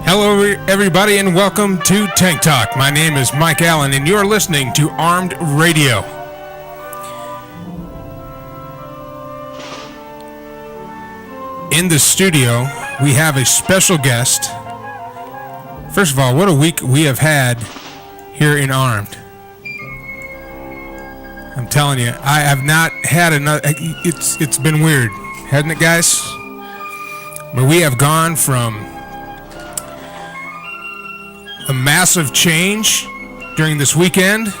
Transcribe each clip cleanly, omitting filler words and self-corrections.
Hello, everybody, and welcome to Tank Talk. My name is Mike Allen, and you're listening to Armed Radio. In the studio, we have a special guest. First of all, what a week we have had here in Armed. I'm telling you, I have not had another. It's been weird, hasn't it, guys? But we have gone from a massive change during this weekend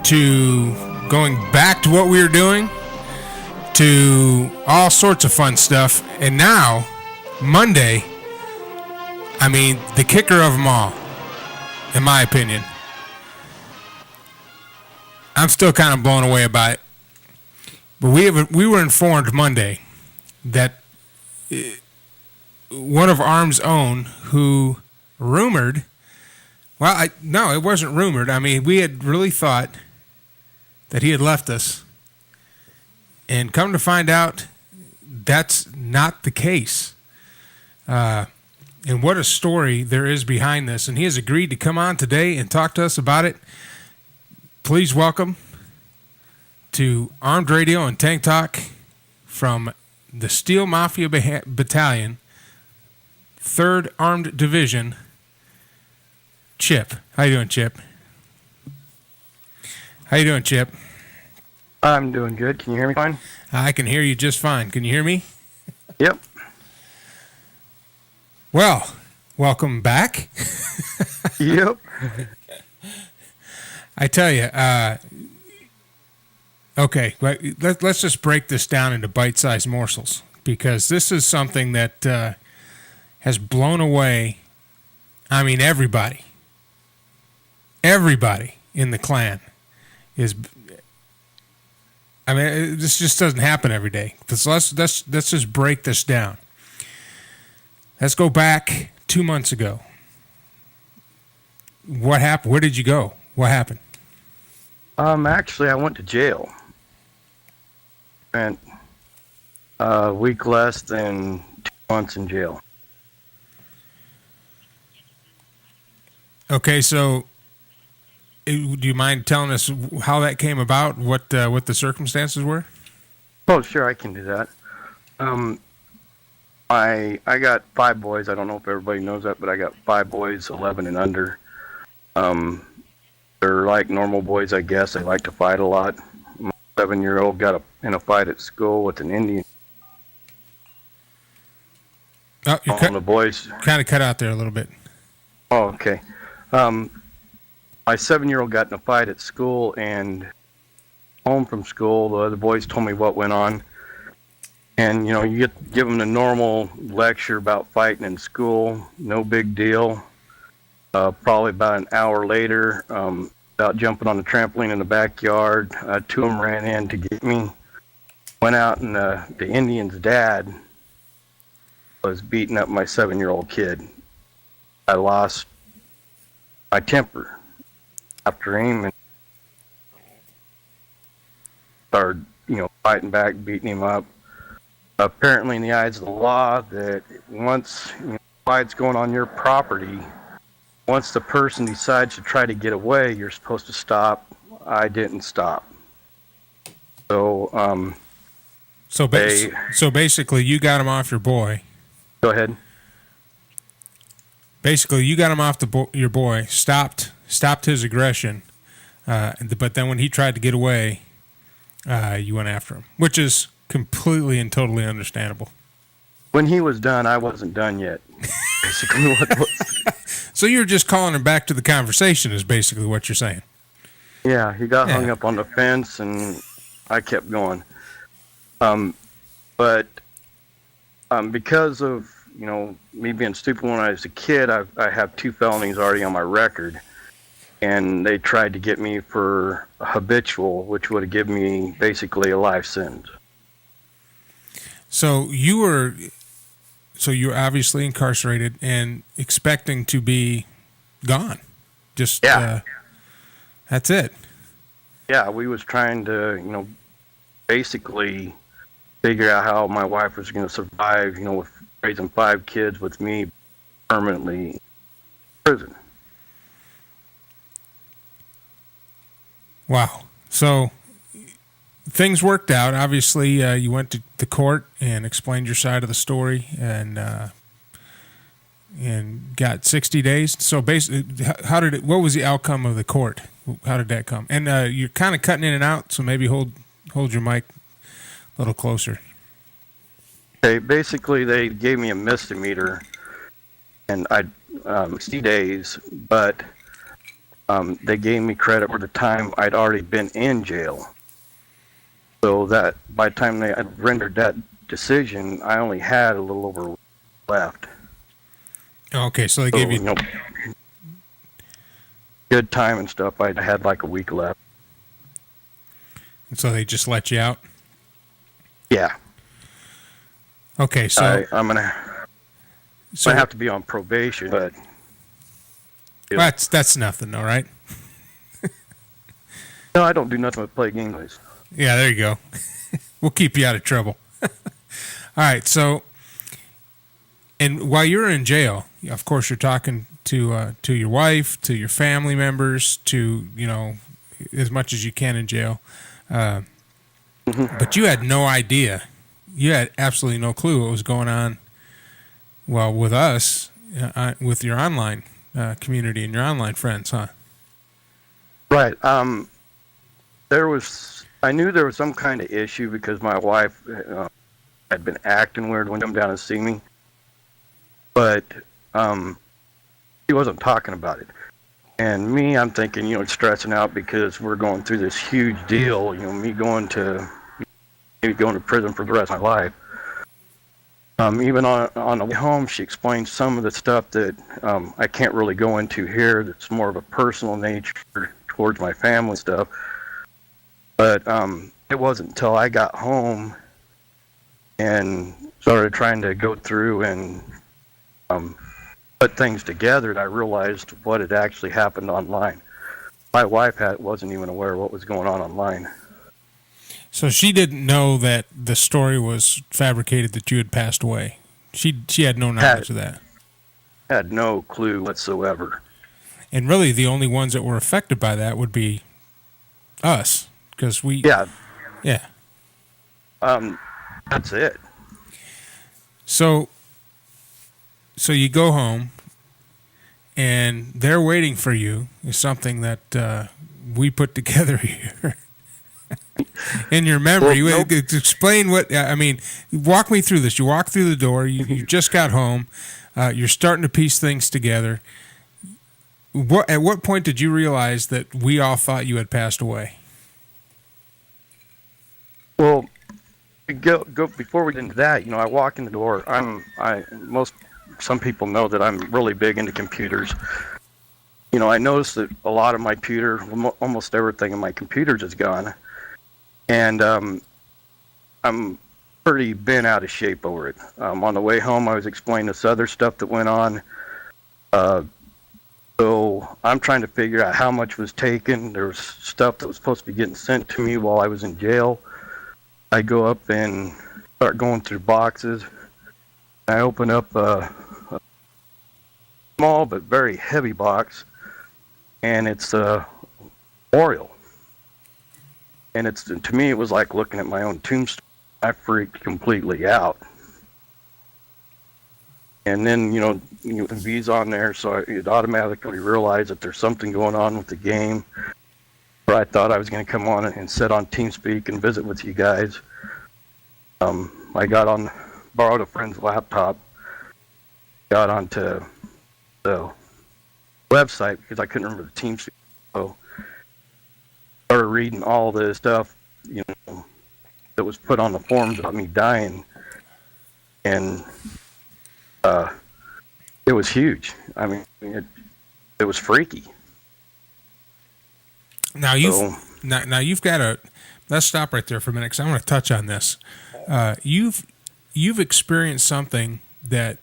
to going back to what we were doing to all sorts of fun stuff. And now, Monday, I mean, the kicker of them all, in my opinion. I'm still kind of blown away by it. But we were informed Monday that one of Arm's own who rumored, no, it wasn't rumored. I mean, we had really thought that he had left us. And come to find out, that's not the case. And what a story there is behind this. And he has agreed to come on today and talk to us about it. Please welcome to Armed Radio and Tank Talk from the Steel Mafia Battalion, 3rd Armed Division, Chip. How you doing, Chip? How you doing, Chip? I'm doing good. Can you hear me fine? I can hear you just fine. Can you hear me? Yep. Well, welcome back. Yep. I tell you, okay, let's just break this down into bite-sized morsels, because this is something that has blown away, I mean, everybody in the clan is, I mean, this just doesn't happen every day. So let's just break this down. Let's go back 2 months ago. What happened? Where did you go? What happened? Actually, I went to jail. Spent a week less than 2 months in jail. Okay, so do you mind telling us how that came about? What the circumstances were? Oh, sure, I can do that. I got 5 boys. I don't know if everybody knows that, but I got 5 boys, 11 and under. They're like normal boys, I guess. They like to fight a lot. My 7-year-old got in a fight at school with an Indian. Oh, you the boys kind of cut out there a little bit. Oh, okay. My 7-year-old got in a fight at school, and home from school, the other boys told me what went on. And, you know, you give them the normal lecture about fighting in school, no big deal. Probably about an hour later, about jumping on the trampoline in the backyard, 2 of them ran in to get me. Went out, and the Indian's dad was beating up my 7-year-old kid. I lost my temper after him and started, fighting back, beating him up. Apparently, in the eyes of the law, that once fight's going on your property, once the person decides to try to get away, you're supposed to stop. I didn't stop. So, so basically, you got him off your boy. Go ahead. Basically, you got him off your boy, stopped his aggression, but then when he tried to get away, you went after him, which is completely and totally understandable. When he was done, I wasn't done yet. Basically, what was. So you're just calling him back to the conversation, is basically what you're saying. Yeah, he got hung up on the fence, and I kept going. But because of me being stupid when I was a kid, I have 2 felonies already on my record. and they tried to get me for habitual, which would have given me basically a life sentence. So you were obviously incarcerated and expecting to be gone. Just Yeah. that's it. Yeah, we was trying to, basically figure out how my wife was going to survive, with raising 5 kids with me permanently in prison. Wow. So things worked out. Obviously, you went to the court and explained your side of the story, and got 60 days. So basically, what was the outcome of the court? How did that come? And you're kind of cutting in and out, so maybe hold your mic a little closer. Okay, basically they gave me a misdemeanor, and I 60 days, but they gave me credit for the time I'd already been in jail. So that by the time they had rendered that decision, I only had a little over a week left. Okay, so they gave you good time and stuff. I had like a week left. so they just let you out. Yeah. Okay, so I'm gonna have to be on probation, but that's nothing, all right. no, I don't do nothing but play games. Yeah, there you go. We'll keep you out of trouble. All right, so and while you're in jail, of course, you're talking to your wife, to your family members, to as much as you can in jail. But you had no idea. You had absolutely no clue what was going on. Well, with us, with your online community and your online friends, huh? Right. I knew there was some kind of issue because my wife had been acting weird when she came down to see me, but she wasn't talking about it. And me, I'm thinking, stressing out because we're going through this huge deal. Me going to prison for the rest of my life. Even on the way home, she explained some of the stuff that I can't really go into here. That's more of a personal nature towards my family stuff. But it wasn't until I got home and started trying to go through and put things together that I realized what had actually happened online. My wife wasn't even aware of what was going on online. So she didn't know that the story was fabricated, that you had passed away. She had no knowledge of that. Had no clue whatsoever. And really, the only ones that were affected by that would be us, because we. Yeah. Yeah. That's it. So you go home, and they're waiting for you. Is something that we put together here. In your memory, Well, nope. Explain what I mean. Walk me through this. You walk through the door. You just got home. You're starting to piece things together. At what point did you realize that we all thought you had passed away? Well, go before we get into that. I walk in the door. Some people know that I'm really big into computers. I noticed that a lot of my computer, almost everything in my computers is gone. And I'm pretty bent out of shape over it. On the way home, I was explaining this other stuff that went on. So I'm trying to figure out how much was taken. There was stuff that was supposed to be getting sent to me while I was in jail. I go up and start going through boxes. I open up a small but very heavy box, and it's a memorial. And to me, it was like looking at my own tombstone. I freaked completely out. And then, V's on there, so it automatically realized that there's something going on with the game. Or I thought I was going to come on and sit on TeamSpeak and visit with you guys. I borrowed a friend's laptop, got onto the website because I couldn't remember the TeamSpeak. So started reading all the stuff, that was put on the forums about me dying, and it was huge. I mean, it was freaky. Now So, you've got a. Let's stop right there for a minute because I want to touch on this. You've experienced something that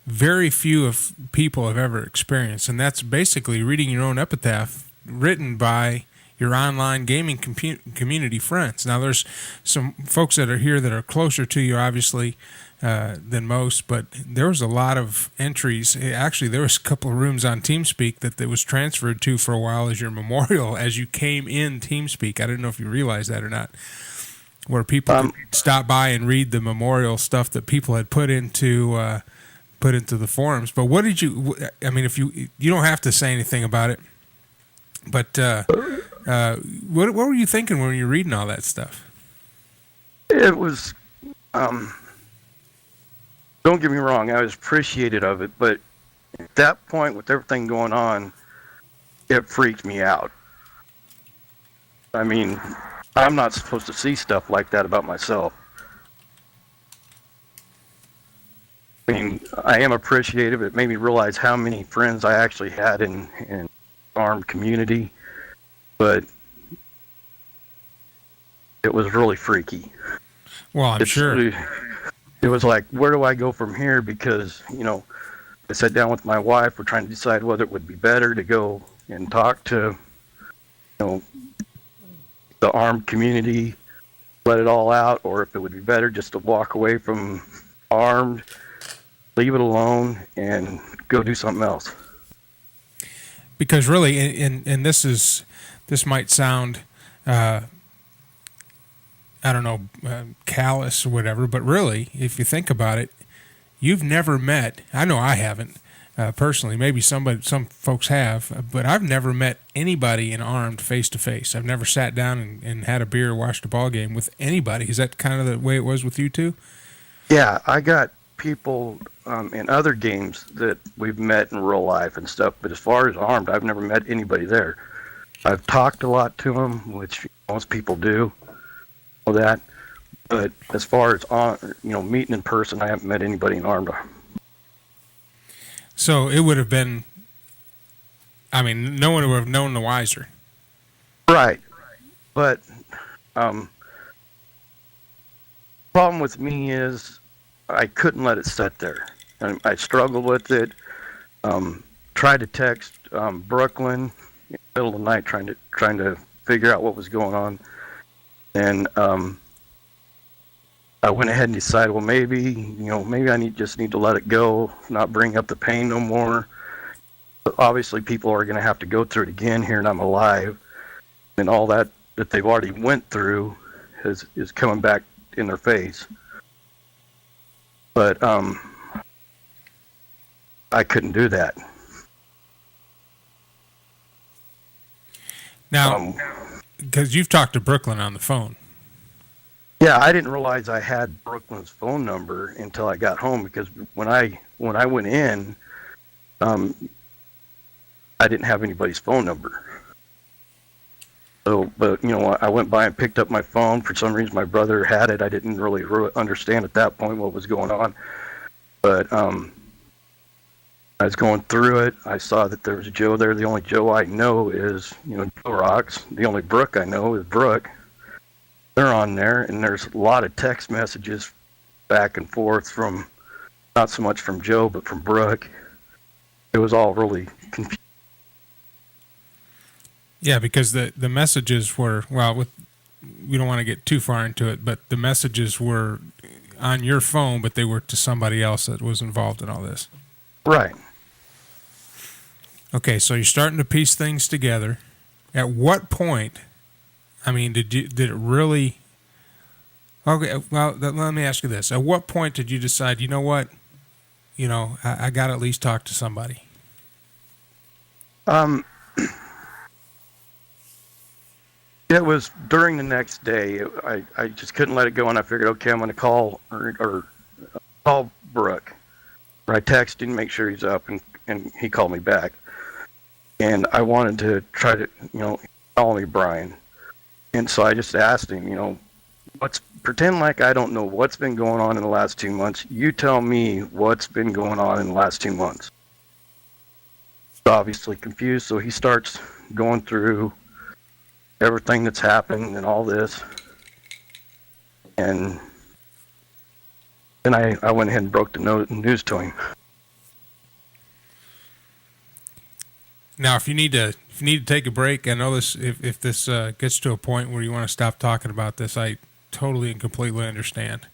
very few of people have ever experienced, and that's basically reading your own epitaph written by your online gaming community friends. Now, there's some folks that are here that are closer to you, obviously, than most, but there was a lot of entries. Actually, there was a couple of rooms on TeamSpeak that was transferred to for a while as your memorial as you came in TeamSpeak. I don't know if you realize that or not, where people could stop by and read the memorial stuff that people had put into the forums. But what did you? I mean, if you don't have to say anything about it, but what were you thinking when you were reading all that stuff? it was, don't get me wrong, I was appreciative of it, but at that point, with everything going on, it freaked me out. I mean, I'm not supposed to see stuff like that about myself. I mean, I am appreciative. It made me realize how many friends I actually had in armed community, but it was really freaky. Well, I'm sure. It was like, where do I go from here? Because, I sat down with my wife. We're trying to decide whether it would be better to go and talk to, the armed community, let it all out, or if it would be better just to walk away from armed, leave it alone, and go do something else. Because really, and this might sound, I don't know, callous or whatever, but really, if you think about it, you've never met. I know I haven't personally. Maybe some folks have, but I've never met anybody in armed face to face. I've never sat down and had a beer or watched a ball game with anybody. Is that kind of the way it was with you too? Yeah, I got people in other games that we've met in real life and stuff, but as far as armed, I've never met anybody there. I've talked a lot to them, which most people do, all that. But as far as meeting in person, I haven't met anybody in armed. So it would have been. I mean, no one would have known the wiser. Right, but problem with me is I couldn't let it sit there. I struggled with it. Tried to text Brooklyn in the middle of the night, trying to figure out what was going on, and I went ahead and decided, well, maybe I just need to let it go, not bring up the pain no more. But obviously, people are going to have to go through it again here, and I'm alive, and all that they've already went through is coming back in their face. But I couldn't do that. Now, because you've talked to Brooklyn on the phone. Yeah, I didn't realize I had Brooklyn's phone number until I got home, because when I went in, I didn't have anybody's phone number. So, but I went by and picked up my phone. For some reason, my brother had it. I didn't really understand at that point what was going on. But I was going through it. I saw that there was Joe there. The only Joe I know is Joe Rocks. The only Brooke I know is Brooke. They're on there, and there's a lot of text messages back and forth from, not so much from Joe, but from Brooke. It was all really confusing. Yeah, because the messages were, we don't want to get too far into it, but the messages were on your phone, but they were to somebody else that was involved in all this. Right. Okay, so you're starting to piece things together. At what point, I mean, did it really? Okay, well, let me ask you this: at what point did you decide? You know what? I got to at least talk to somebody. It was during the next day. I just couldn't let it go, and I figured, okay, I'm going to call or call Brooke. Or I texted him, make sure he's up, and he called me back. And I wanted to try to, call me Brian. And so I just asked him, pretend like I don't know what's been going on in the last 2 months. You tell me what's been going on in the last 2 months. Obviously confused, so he starts going through everything that's happened and all this. And then I went ahead and broke the news to him. Now, if you need to take a break, I know this. If this gets to a point where you want to stop talking about this, I totally and completely understand.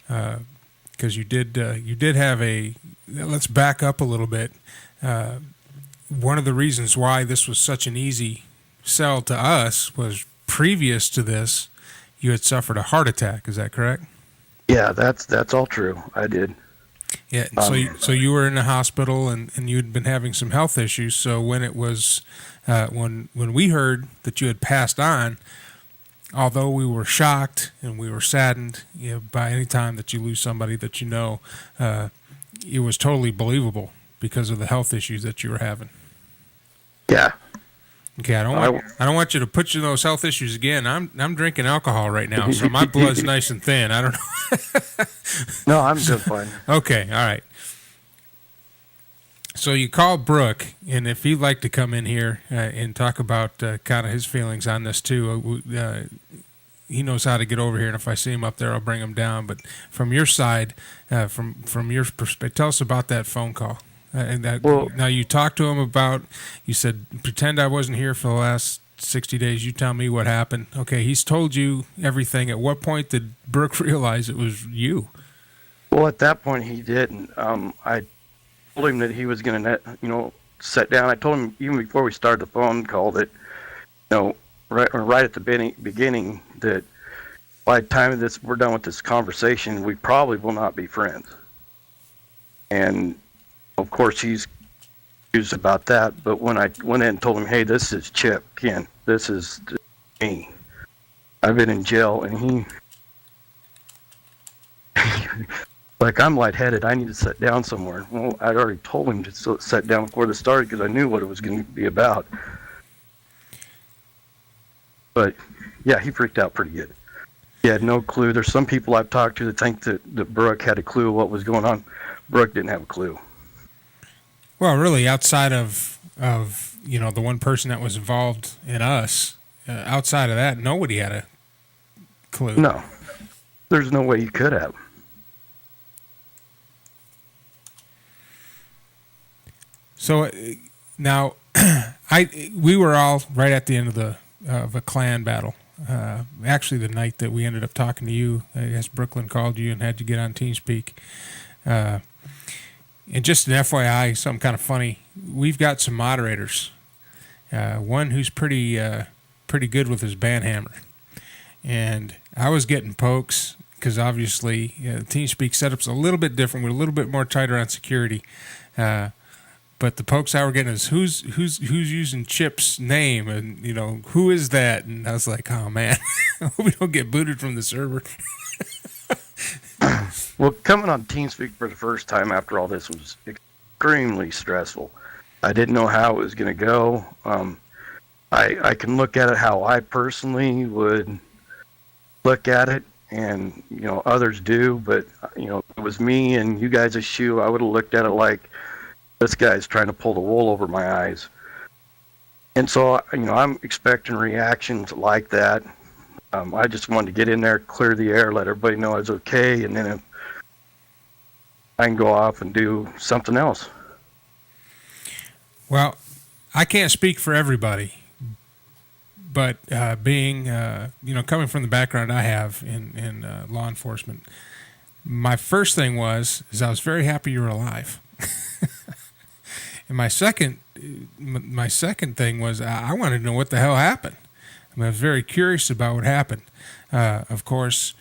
Because you did have a. Let's back up a little bit. One of the reasons why this was such an easy sell to us was previous to this, you had suffered a heart attack. Is that correct? Yeah, that's all true. I did. Yeah. So you were in the hospital and you'd been having some health issues. So when it was when we heard that you had passed on, although we were shocked and we were saddened, by any time that you lose somebody that you know, it was totally believable because of the health issues that you were having. Yeah. Okay, I don't want you to put you in those health issues again. I'm drinking alcohol right now, so my blood's nice and thin. I don't know. No, I'm just fine. Okay, all right. So you called Brooke, and if he'd like to come in here and talk about kind of his feelings on this too, he knows how to get over here. And if I see him up there, I'll bring him down. But from your side, from your perspective, tell us about that phone call. Now you talked to him about. You said, "Pretend I wasn't here for the last 60 days. You tell me what happened." Okay, he's told you everything. At what point did Brooke realize it was you? Well, at that point, he didn't. I told him that he was going to, sit down. I told him even before we started the phone call that, right at the beginning, that by the time we're done with this conversation, we probably will not be friends. And of course, he's confused about that. But when I went in and told him, "Hey, this is Chip, Ken. This is me. I've been in jail," and he. Like, I'm lightheaded. I need to sit down somewhere. Well, I'd already told him to sit down before this started because I knew what it was going to be about. But, yeah, he freaked out pretty good. He had no clue. There's some people I've talked to that think that Brooke had a clue of what was going on. Brooke didn't have a clue. Well, really, outside of the one person that was involved in us, outside of that, nobody had a clue. No. There's no way you could have. So now, we were all right at the end of a clan battle. Actually, the night that we ended up talking to you, I guess Brooklyn called you and had to get on TeamSpeak. And just an FYI, something kind of funny. We've got some moderators. One who's pretty good with his banhammer, and I was getting pokes because obviously TeamSpeak setup's a little bit different. We're a little bit more tighter on security. But the pokes I were getting is who's using Chip's name, and who is that? And I was like, oh man, I hope we don't get booted from the server. Well, coming on TeamSpeak for the first time after all this was extremely stressful. I didn't know how it was going to go. I can look at it how I personally would look at it, and others do. But if it was me and you guys' shoe, I would have looked at it like, this guy's trying to pull the wool over my eyes. And so, I'm expecting reactions like that. I just wanted to get in there, clear the air, let everybody know I was okay, and then I can go off and do something else. Well, I can't speak for everybody, but being, coming from the background I have in law enforcement, my first thing is I was very happy you were alive. And my second thing was I wanted to know what the hell happened. I was very curious about what happened. Of course,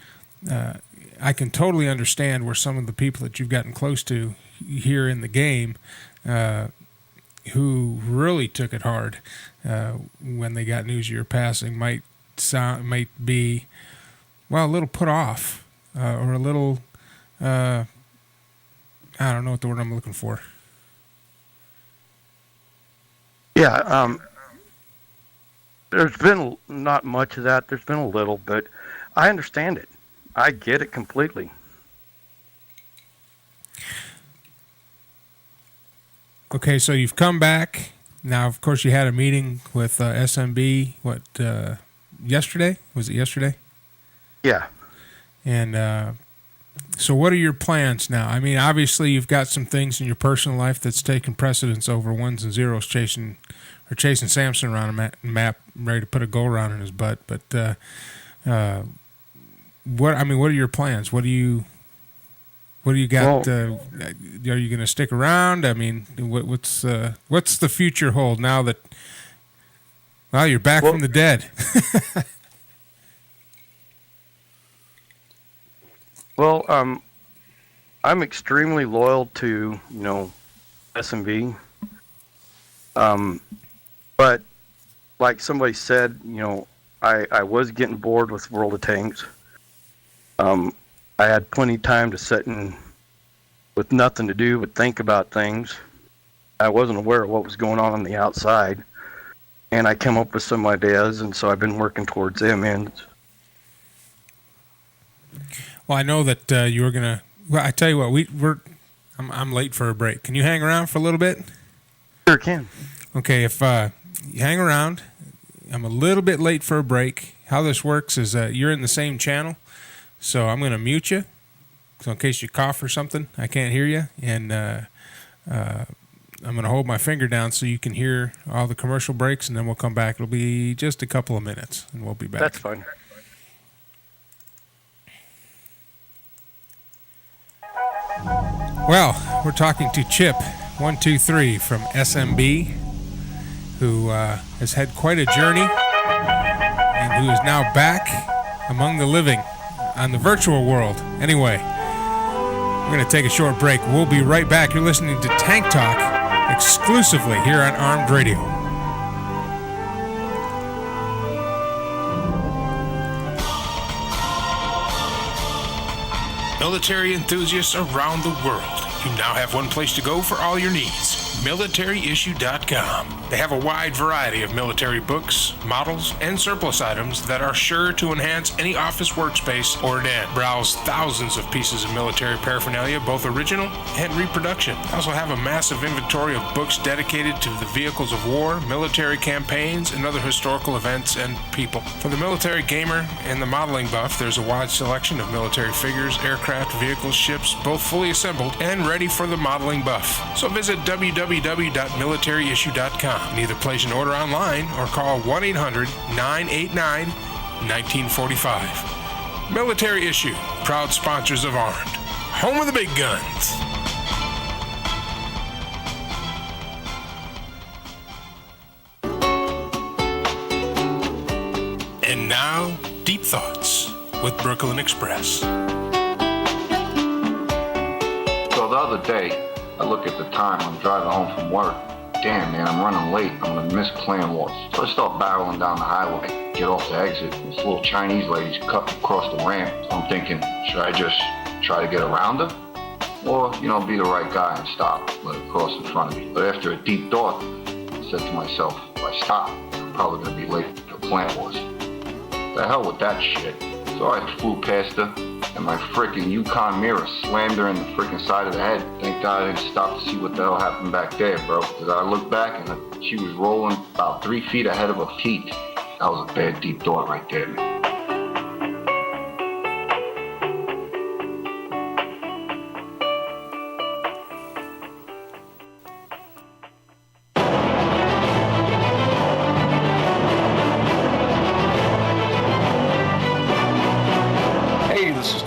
I can totally understand where some of the people that you've gotten close to here in the game, who really took it hard when they got news of your passing, might be, well, a little put off or a little, I don't know what the word I'm looking for. Yeah, there's been not much of that. There's been a little, but I understand it. I get it completely. Okay, so you've come back. Now, of course, you had a meeting with SMB. Yesterday? Was it yesterday? Yeah. And so, what are your plans now? I mean, obviously, you've got some things in your personal life that's taken precedence over ones and zeros, chasing Samson around a map, ready to put a goal around in his butt. But what are your plans? What do you got? Well, Are you going to stick around? I mean, what's the future hold now that you're back from the dead? Well, I'm extremely loyal to, SMV. But like somebody said, I was getting bored with World of Tanks. I had plenty of time to sit and with nothing to do but think about things. I wasn't aware of what was going on the outside. And I came up with some ideas, and so I've been working towards them. And Well, I know that you were gonna. Well, I tell you what, I'm late for a break. Can you hang around for a little bit? sure can. Okay, if you hang around, I'm a little bit late for a break. How this works is you're in the same channel, so I'm going to mute you, so in case you cough or something, I can't hear you, and I'm going to hold my finger down so you can hear all the commercial breaks, and then we'll come back. It'll be just a couple of minutes, and we'll be back. That's fine. Well, we're talking to Chip323 from SMB, who has had quite a journey and who is now back among the living on the virtual world. Anyway, we're going to take a short break. We'll be right back. You're listening to Tank Talk exclusively here on Armed Radio. Military enthusiasts around the world, you now have one place to go for all your needs. MilitaryIssue.com. They have a wide variety of military books, models, and surplus items that are sure to enhance any office workspace or den. Browse thousands of pieces of military paraphernalia, both original and reproduction. They also have a massive inventory of books dedicated to the vehicles of war, military campaigns, and other historical events and people. For the military gamer and the modeling buff, there's a wide selection of military figures, aircraft, vehicles, ships, both fully assembled and ready for the modeling buff. So visit www.militaryissue.com and either place an order online or call 1-800-989-1945. Military Issue, proud sponsors of Armed, home of the big guns. And now, Deep Thoughts with Brooklyn Express. So the other day, I look at the time, I'm driving home from work. Damn, man, I'm running late. I'm gonna miss Clan Wars. So I start barreling down the highway, get off the exit. This little Chinese lady's cutting across the ramp. So I'm thinking, should I just try to get around her? Or, be the right guy and stop, let her cross in front of me. But after a deep thought, I said to myself, if I stop, I'm probably gonna be late for Clan Wars. The hell with that shit. So I flew past her, and my frickin' Yukon mirror slammed her in the frickin' side of the head. Thank God I didn't stop to see what the hell happened back there, bro. Because I looked back and she was rolling about 3 feet ahead of her feet. That was a bad deep thought right there, man.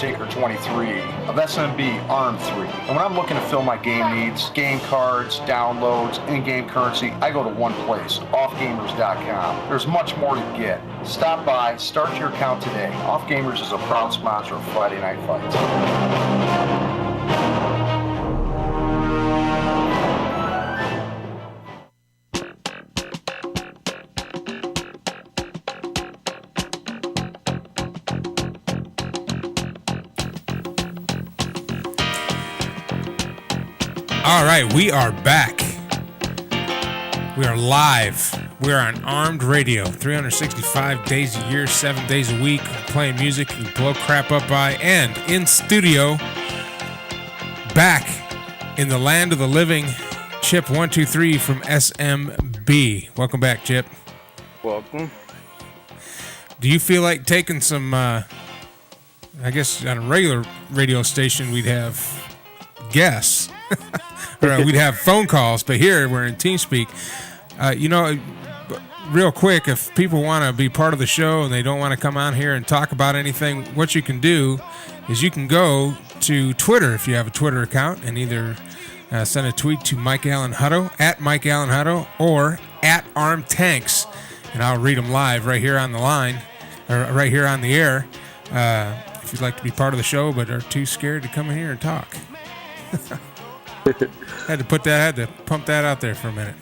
Chip323 of SMB Arm 3. And when I'm looking to fill my game needs, game cards, downloads, in-game currency, I go to one place, offgamers.com. There's much more to get. Stop by, start your account today. Off Gamers is a proud sponsor of Friday Night Fights. All right, we are back. We are live. We are on Armed Radio, 365 days a year, 7 days a week, playing music you can blow crap up by, and in studio, back in the land of the living, Chip323 from SMB. B. Welcome back, Chip. Welcome. Do you feel like taking some, I guess on a regular radio station we'd have guests, or we'd have phone calls, but here we're in TeamSpeak. Real quick, if people want to be part of the show and they don't want to come on here and talk about anything, what you can do is you can go to Twitter if you have a Twitter account and either send a tweet to Mike Allen Hutto, at Mike Allen Hutto, or at Armed Tanks, and I'll read them live right here on the line, or right here on the air, if you'd like to be part of the show but are too scared to come in here and talk. had to pump that out there for a minute.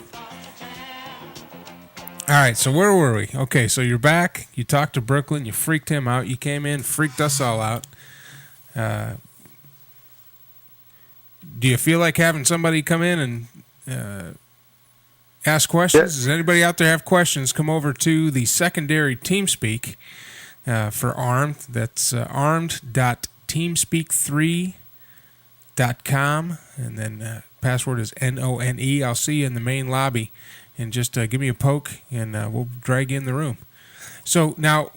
All right, so where were we? Okay, so you're back. You talked to Brooklyn. You freaked him out. You came in, freaked us all out. Do you feel like having somebody come in and ask questions? Yes. Does anybody out there have questions? Come over to the secondary TeamSpeak for Armed. That's armed.teamspeak3.com, and then password is NONE. I'll see you in the main lobby, and just give me a poke, and we'll drag you in the room. So now,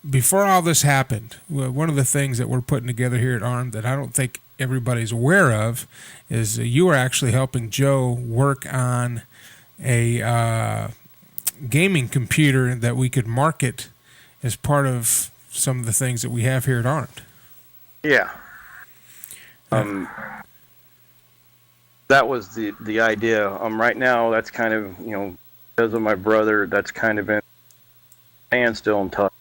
before all this happened, one of the things that we're putting together here at Armed that I don't think everybody's aware of is you are actually helping Joe work on a gaming computer that we could market as part of some of the things that we have here at Armed. Yeah. That was the idea. Right now, that's kind of, because of my brother, that's kind of in standstill until.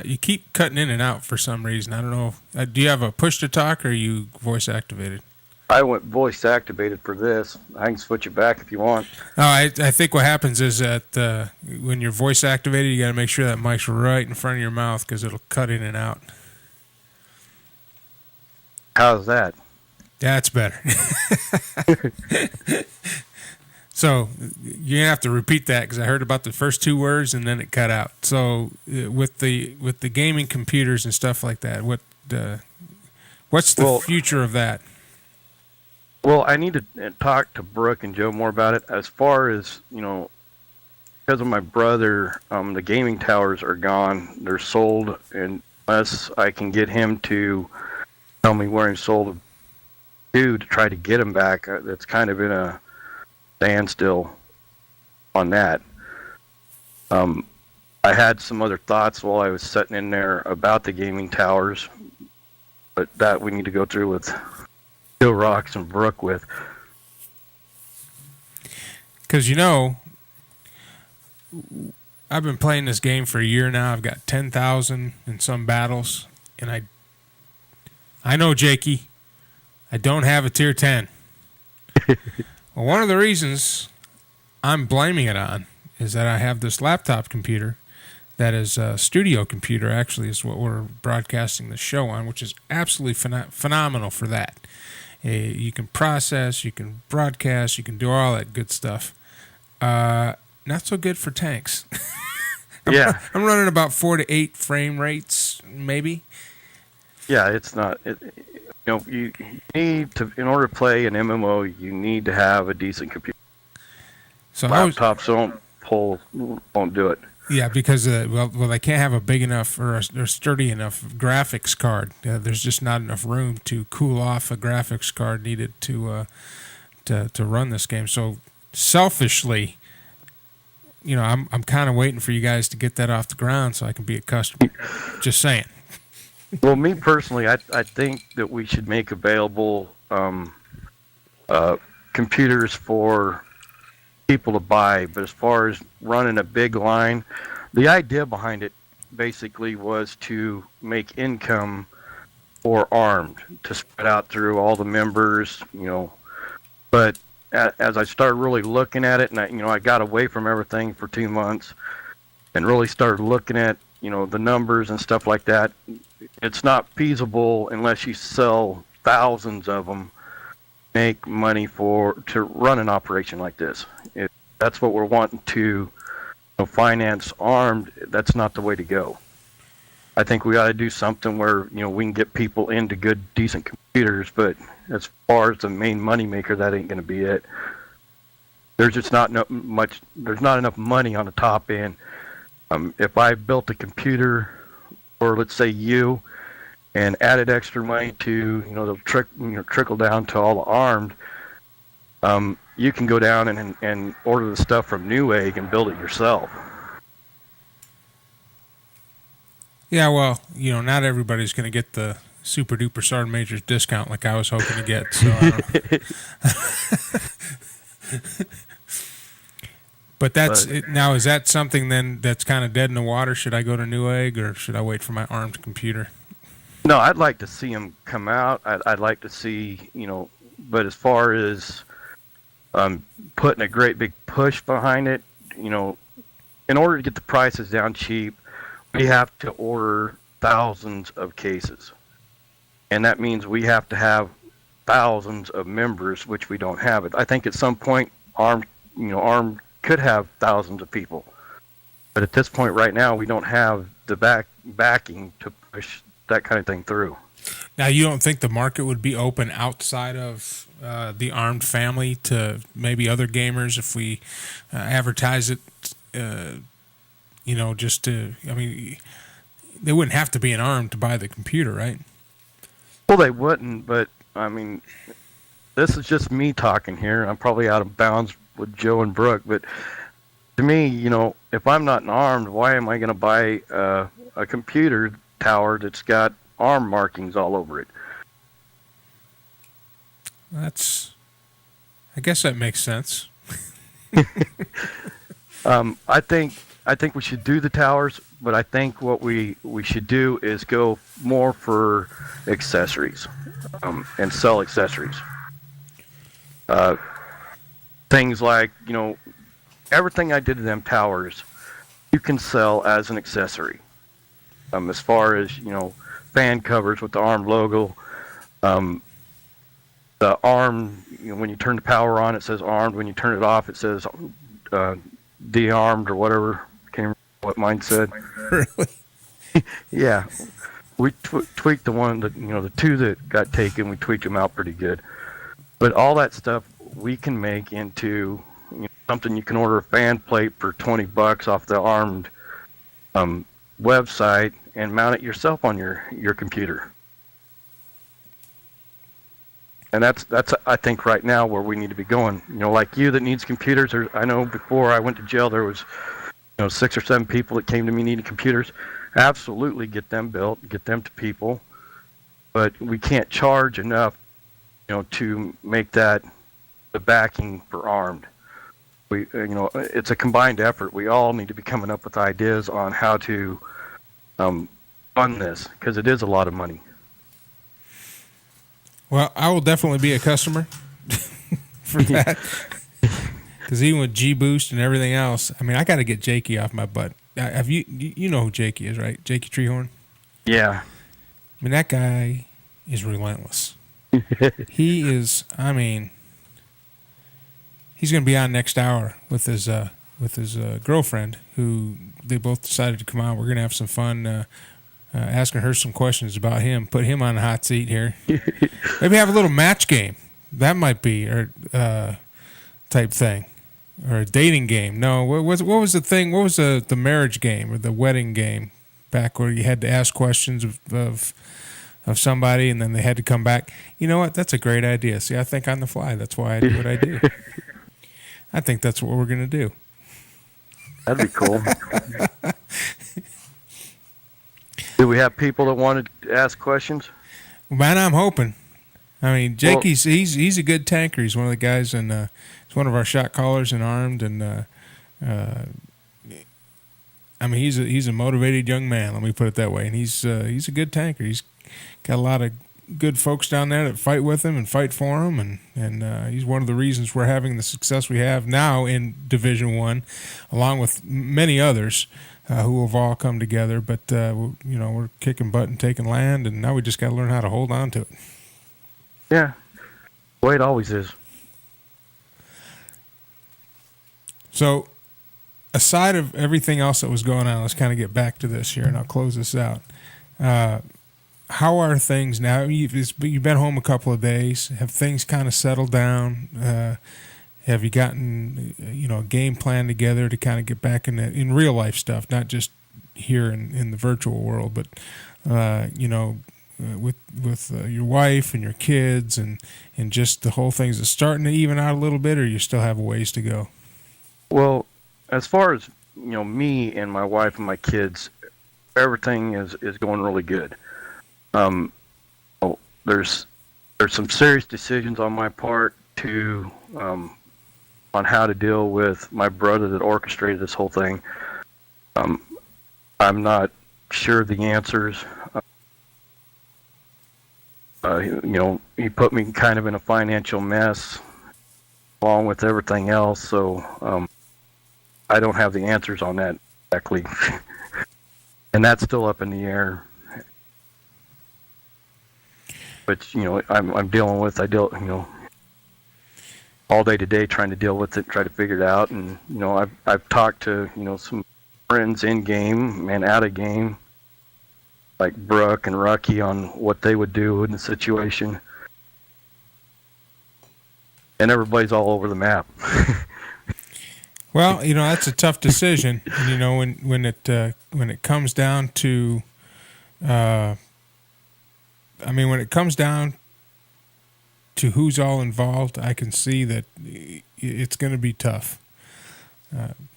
You keep cutting in and out for some reason. I don't know. Do you have a push to talk, or are you voice activated? I went voice activated for this. I can switch it back if you want. No, I think what happens is that when you're voice activated, you got to make sure that mic's right in front of your mouth because it'll cut in and out. How's that? That's better. So you're gonna have to repeat that because I heard about the first two words and then it cut out. So with the gaming computers and stuff like that, what's the future of that? Well, I need to talk to Brooke and Joe more about it. As far as because of my brother, the gaming towers are gone. They're sold, and unless I can get him to tell me where he sold to try to get him back, that's kind of in a standstill on that. I had some other thoughts while I was sitting in there about the gaming towers, but that we need to go through with Joe Rocks and Brooke with. Because I've been playing this game for a year now. I've got 10,000 in some battles, and I know, Jakey, I don't have a tier 10. Well, one of the reasons I'm blaming it on is that I have this laptop computer that is a studio computer, actually, is what we're broadcasting the show on, which is absolutely phenomenal for that. You can process, you can broadcast, you can do all that good stuff. Not so good for tanks. Yeah. I'm running about 4 to 8 frame rates, maybe. Yeah, it's not. You need to, in order to play an MMO, you need to have a decent computer. So laptops won't do it. Yeah, because they can't have a big enough or sturdy enough graphics card. There's just not enough room to cool off a graphics card needed to run this game. So selfishly, I'm kind of waiting for you guys to get that off the ground so I can be a customer. Just saying. Well, me personally, I think that we should make available computers for people to buy. But as far as running a big line, the idea behind it basically was to make income for Armed, to spread out through all the members, But as I started really looking at it, and I got away from everything for 2 months and really started looking at, the numbers and stuff like that, it's not feasible unless you sell thousands of them, make money to run an operation like this. If that's what we're wanting to finance Armed, that's not the way to go. I think we got to do something where we can get people into good, decent computers. But as far as the main moneymaker, that ain't going to be it. There's just not much. There's not enough money on the top end. If I built a computer, or let's say you, and added extra money to the trickle down to all the armed, you can go down and order the stuff from Newegg and build it yourself. Yeah, well, not everybody's going to get the super duper sergeant major's discount like I was hoping to get. So, but now is that something then that's kind of dead in the water? Should I go to Newegg or should I wait for my armed computer? No, I'd like to see them come out. I'd like to see, but as far as putting a great big push behind it, in order to get the prices down cheap, we have to order thousands of cases. And that means we have to have thousands of members, which we don't have it. I think at some point ARM could have thousands of people. But at this point right now, we don't have the backing to push that kind of thing through. Now, you don't think the market would be open outside of the armed family to maybe other gamers if we advertise it, just to, they wouldn't have to be an armed to buy the computer, right? Well, they wouldn't, but, this is just me talking here. I'm probably out of bounds with Joe and Brooke, but to me, if I'm not an armed, why am I going to buy a computer tower that's got arm markings all over it? I guess that makes sense. I think we should do the towers, but I think what we should do is go more for accessories, and sell accessories. Things like, everything I did to them towers, you can sell as an accessory. As far as, fan covers with the ARM logo, the ARM, when you turn the power on, it says armed. When you turn it off, it says de-armed or whatever. I can't remember what mine said. Really? Yeah. We tweaked the one that, the two that got taken, we tweaked them out pretty good. But all that stuff we can make into something you can order a fan plate for $20 off the armed website and mount it yourself on your computer. And that's I think right now where we need to be going. Like you that needs computers. I know before I went to jail there was 6 or 7 people that came to me needing computers. Absolutely get them built, get them to people. But we can't charge enough to make that the backing for armed. We it's a combined effort. We all need to be coming up with ideas on how to fund this, because it is a lot of money. Well, I will definitely be a customer for that. Because even with G-Boost and everything else, I got to get Jakey off my butt. Have you know who Jakey is, right? Jakey Treehorn? Yeah. That guy is relentless. He is, he's going to be on next hour with his girlfriend, who they both decided to come on. We're going to have some fun asking her some questions about him, put him on the hot seat here. Maybe have a little match game. That might be, or type thing. Or a dating game. No, what was the thing? What was the marriage game or the wedding game back where you had to ask questions of somebody and then they had to come back? You know what? That's a great idea. See, I think on the fly. That's why I do what I do. I think that's what we're going to do. That'd be cool. Do we have people that wanted to ask questions? Man, I'm hoping. Jakey's he's a good tanker. He's one of the guys, and he's one of our shot callers and armed, and he's a motivated young man. Let me put it that way. And he's a good tanker. He's got a lot of good folks down there that fight with him and fight for him, and he's one of the reasons we're having the success we have now in Division I, along with many others who have all come together. But we're kicking butt and taking land, and now we just got to learn how to hold on to it. Yeah, the way it always is. So, aside of everything else that was going on, let's kind of get back to this here, and I'll close this out. How are things now? You've been home a couple of days. Have things kind of settled down? Have you gotten a game plan together to kind of get back in real life stuff, not just here in the virtual world, but with your wife and your kids and just the whole thing? Is it starting to even out a little bit, or you still have a ways to go? Well, as far as me and my wife and my kids, everything is going really good. There's some serious decisions on my part to on how to deal with my brother that orchestrated this whole thing. I'm not sure of the answers. He put me kind of in a financial mess along with everything else, so I don't have the answers on that exactly. And that's still up in the air. But I'm dealing with all day today trying to deal with it, try to figure it out. And I've talked to some friends in game and out of game, like Brooke and Rucky, on what they would do in the situation. And everybody's all over the map. Well, that's a tough decision. And, when it comes down to, when it comes down to who's all involved, I can see that it's going to be tough.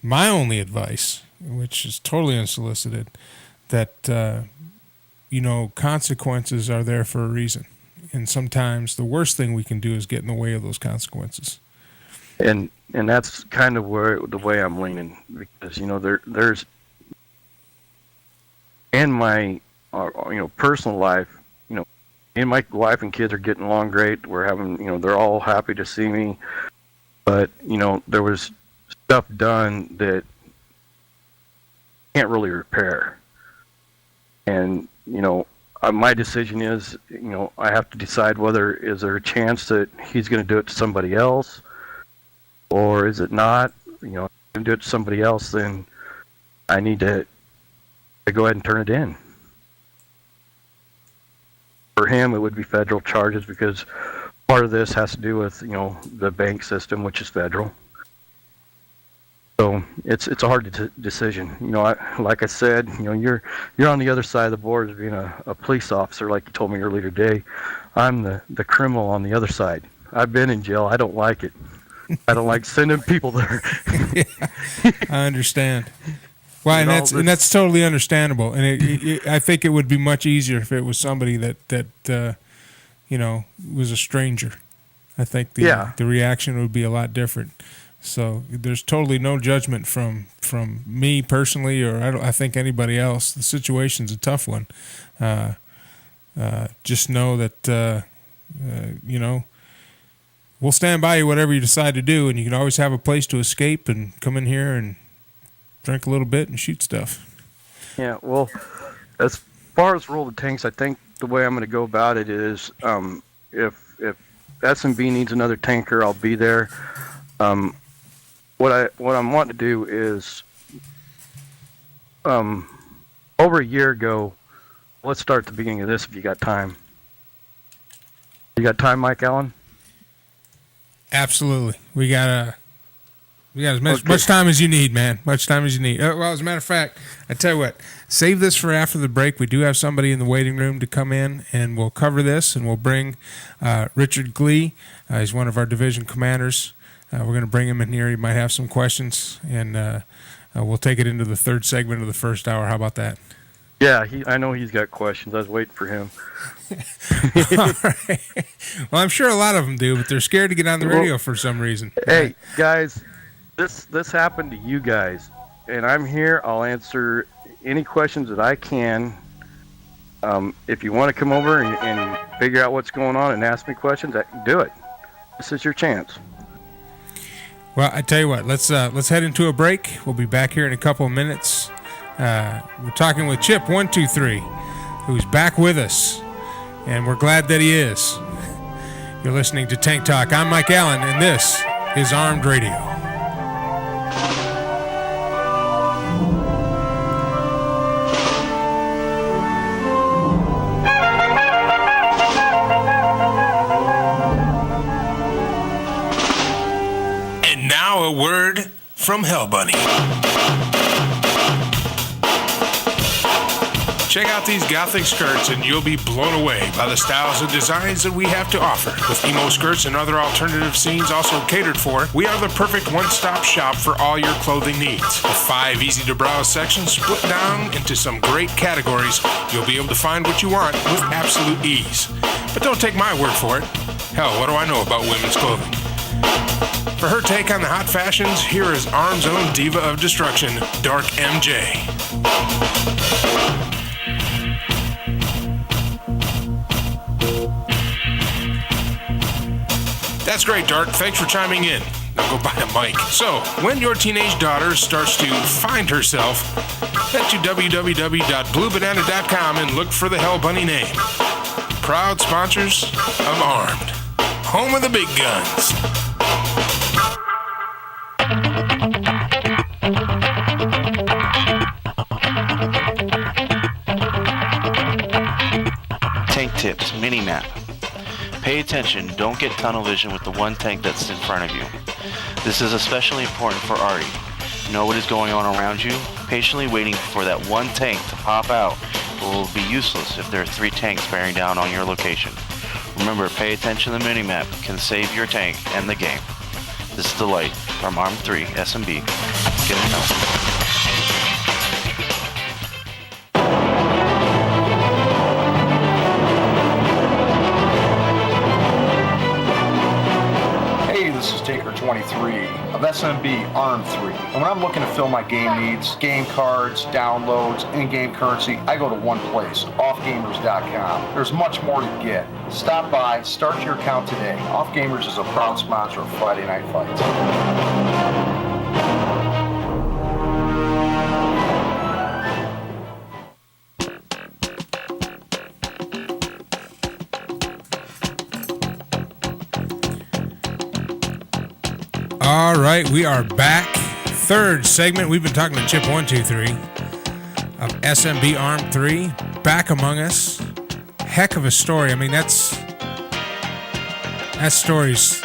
My only advice, which is totally unsolicited, that consequences are there for a reason, and sometimes the worst thing we can do is get in the way of those consequences. And that's kind of the way I'm leaning, because there's in my personal life, and my wife and kids are getting along great. We're having they're all happy to see me, but there was stuff done that can't really repair. And my decision is I have to decide whether is there a chance that he's going to do it to somebody else, or is it not? If he's going to do it to somebody else, then I need to go ahead and turn it in. For him, it would be federal charges, because part of this has to do with the bank system, which is federal. So it's a hard decision. Like I said, you're on the other side of the board as being a police officer, like you told me earlier today. I'm the criminal on the other side. I've been in jail. I don't like it. I don't like sending people there. Yeah, I understand. Well, and that's totally understandable. And I think it would be much easier if it was somebody that was a stranger. I think the reaction would be a lot different. So there's totally no judgment from me personally, or I think anybody else. The situation's a tough one. Just know that we'll stand by you whatever you decide to do, and you can always have a place to escape and come in here and drink a little bit and shoot stuff. Yeah, well, as far as roll the tanks, I think the way I'm going to go about it is if S&B needs another tanker, I'll be there. What I'm wanting to do is over a year ago, let's start at the beginning of this if you got time. You got time, Mike Allen? Absolutely. We got as much time as you need, man. Much time as you need. Well, as a matter of fact, I tell you what, save this for after the break. We do have somebody in the waiting room to come in, and we'll cover this, and we'll bring Richard Glee. He's one of our division commanders. We're going to bring him in here. He might have some questions, and we'll take it into the third segment of the first hour. How about that? Yeah, I know he's got questions. I was waiting for him. All right. Well, I'm sure a lot of them do, but they're scared to get on the radio for some reason. Hey, guys, this happened to you guys, and I'm here. I'll answer any questions that I can. If you want to come over and figure out what's going on and ask me questions, do it. This is your chance. Well, I tell you what, let's head into a break. We'll be back here in a couple of minutes. We're talking with Chip323, who's back with us, and we're glad that he is. You're listening to Tank Talk. I'm Mike Allen, and this is Armed Radio. Hell Bunny. Check out these gothic skirts and you'll be blown away by the styles and designs that we have to offer. With emo skirts and other alternative scenes also catered for, we are the perfect one-stop shop for all your clothing needs. With 5 easy-to-browse sections split down into some great categories, you'll be able to find what you want with absolute ease. But don't take my word for it. Hell, what do I know about women's clothing? For her take on the hot fashions, here is Arm's own diva of destruction, Dark MJ. That's great, Dark. Thanks for chiming in. Now go buy a mic. So, when your teenage daughter starts to find herself, head to www.bluebanana.com and look for the Hell Bunny name. Proud sponsors of Armed, home of the big guns. Tank tips, mini map. Pay attention, don't get tunnel vision with the one tank that's in front of you. This is especially important for Artie. Know what is going on around you. Patiently waiting for that one tank to pop out will be useless if there are 3 tanks bearing down on your location. Remember, pay attention to the minimap can save your tank and the game. This is the Light from Arm 3 SMB. Get it now. Chip323 of SMB Arm 3. And when I'm looking to fill my game needs, game cards, downloads, in-game currency, I go to one place, offgamers.com. There's much more to get. Stop by, start your account today. Off Gamers is a proud sponsor of Friday Night Fights. All right, we are back. Third segment. We've been talking to Chip323 of SMB Arm 3. Back among us. Heck of a story. I mean, that story's,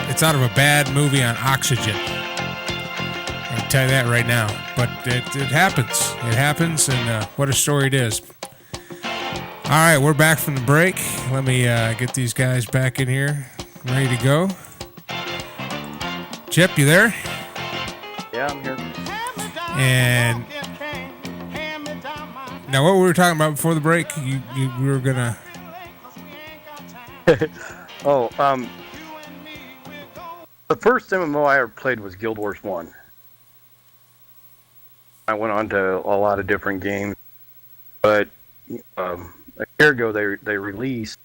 it's out of a bad movie on oxygen. I can tell you that right now. But it happens. It happens, and what a story it is. All right, we're back from the break. Let me get these guys back in here, ready to go. Chip, you there? Yeah, I'm here. And now, what we were talking about before the break, we were gonna. The first MMO I ever played was Guild Wars 1. I went on to a lot of different games, but a year ago they released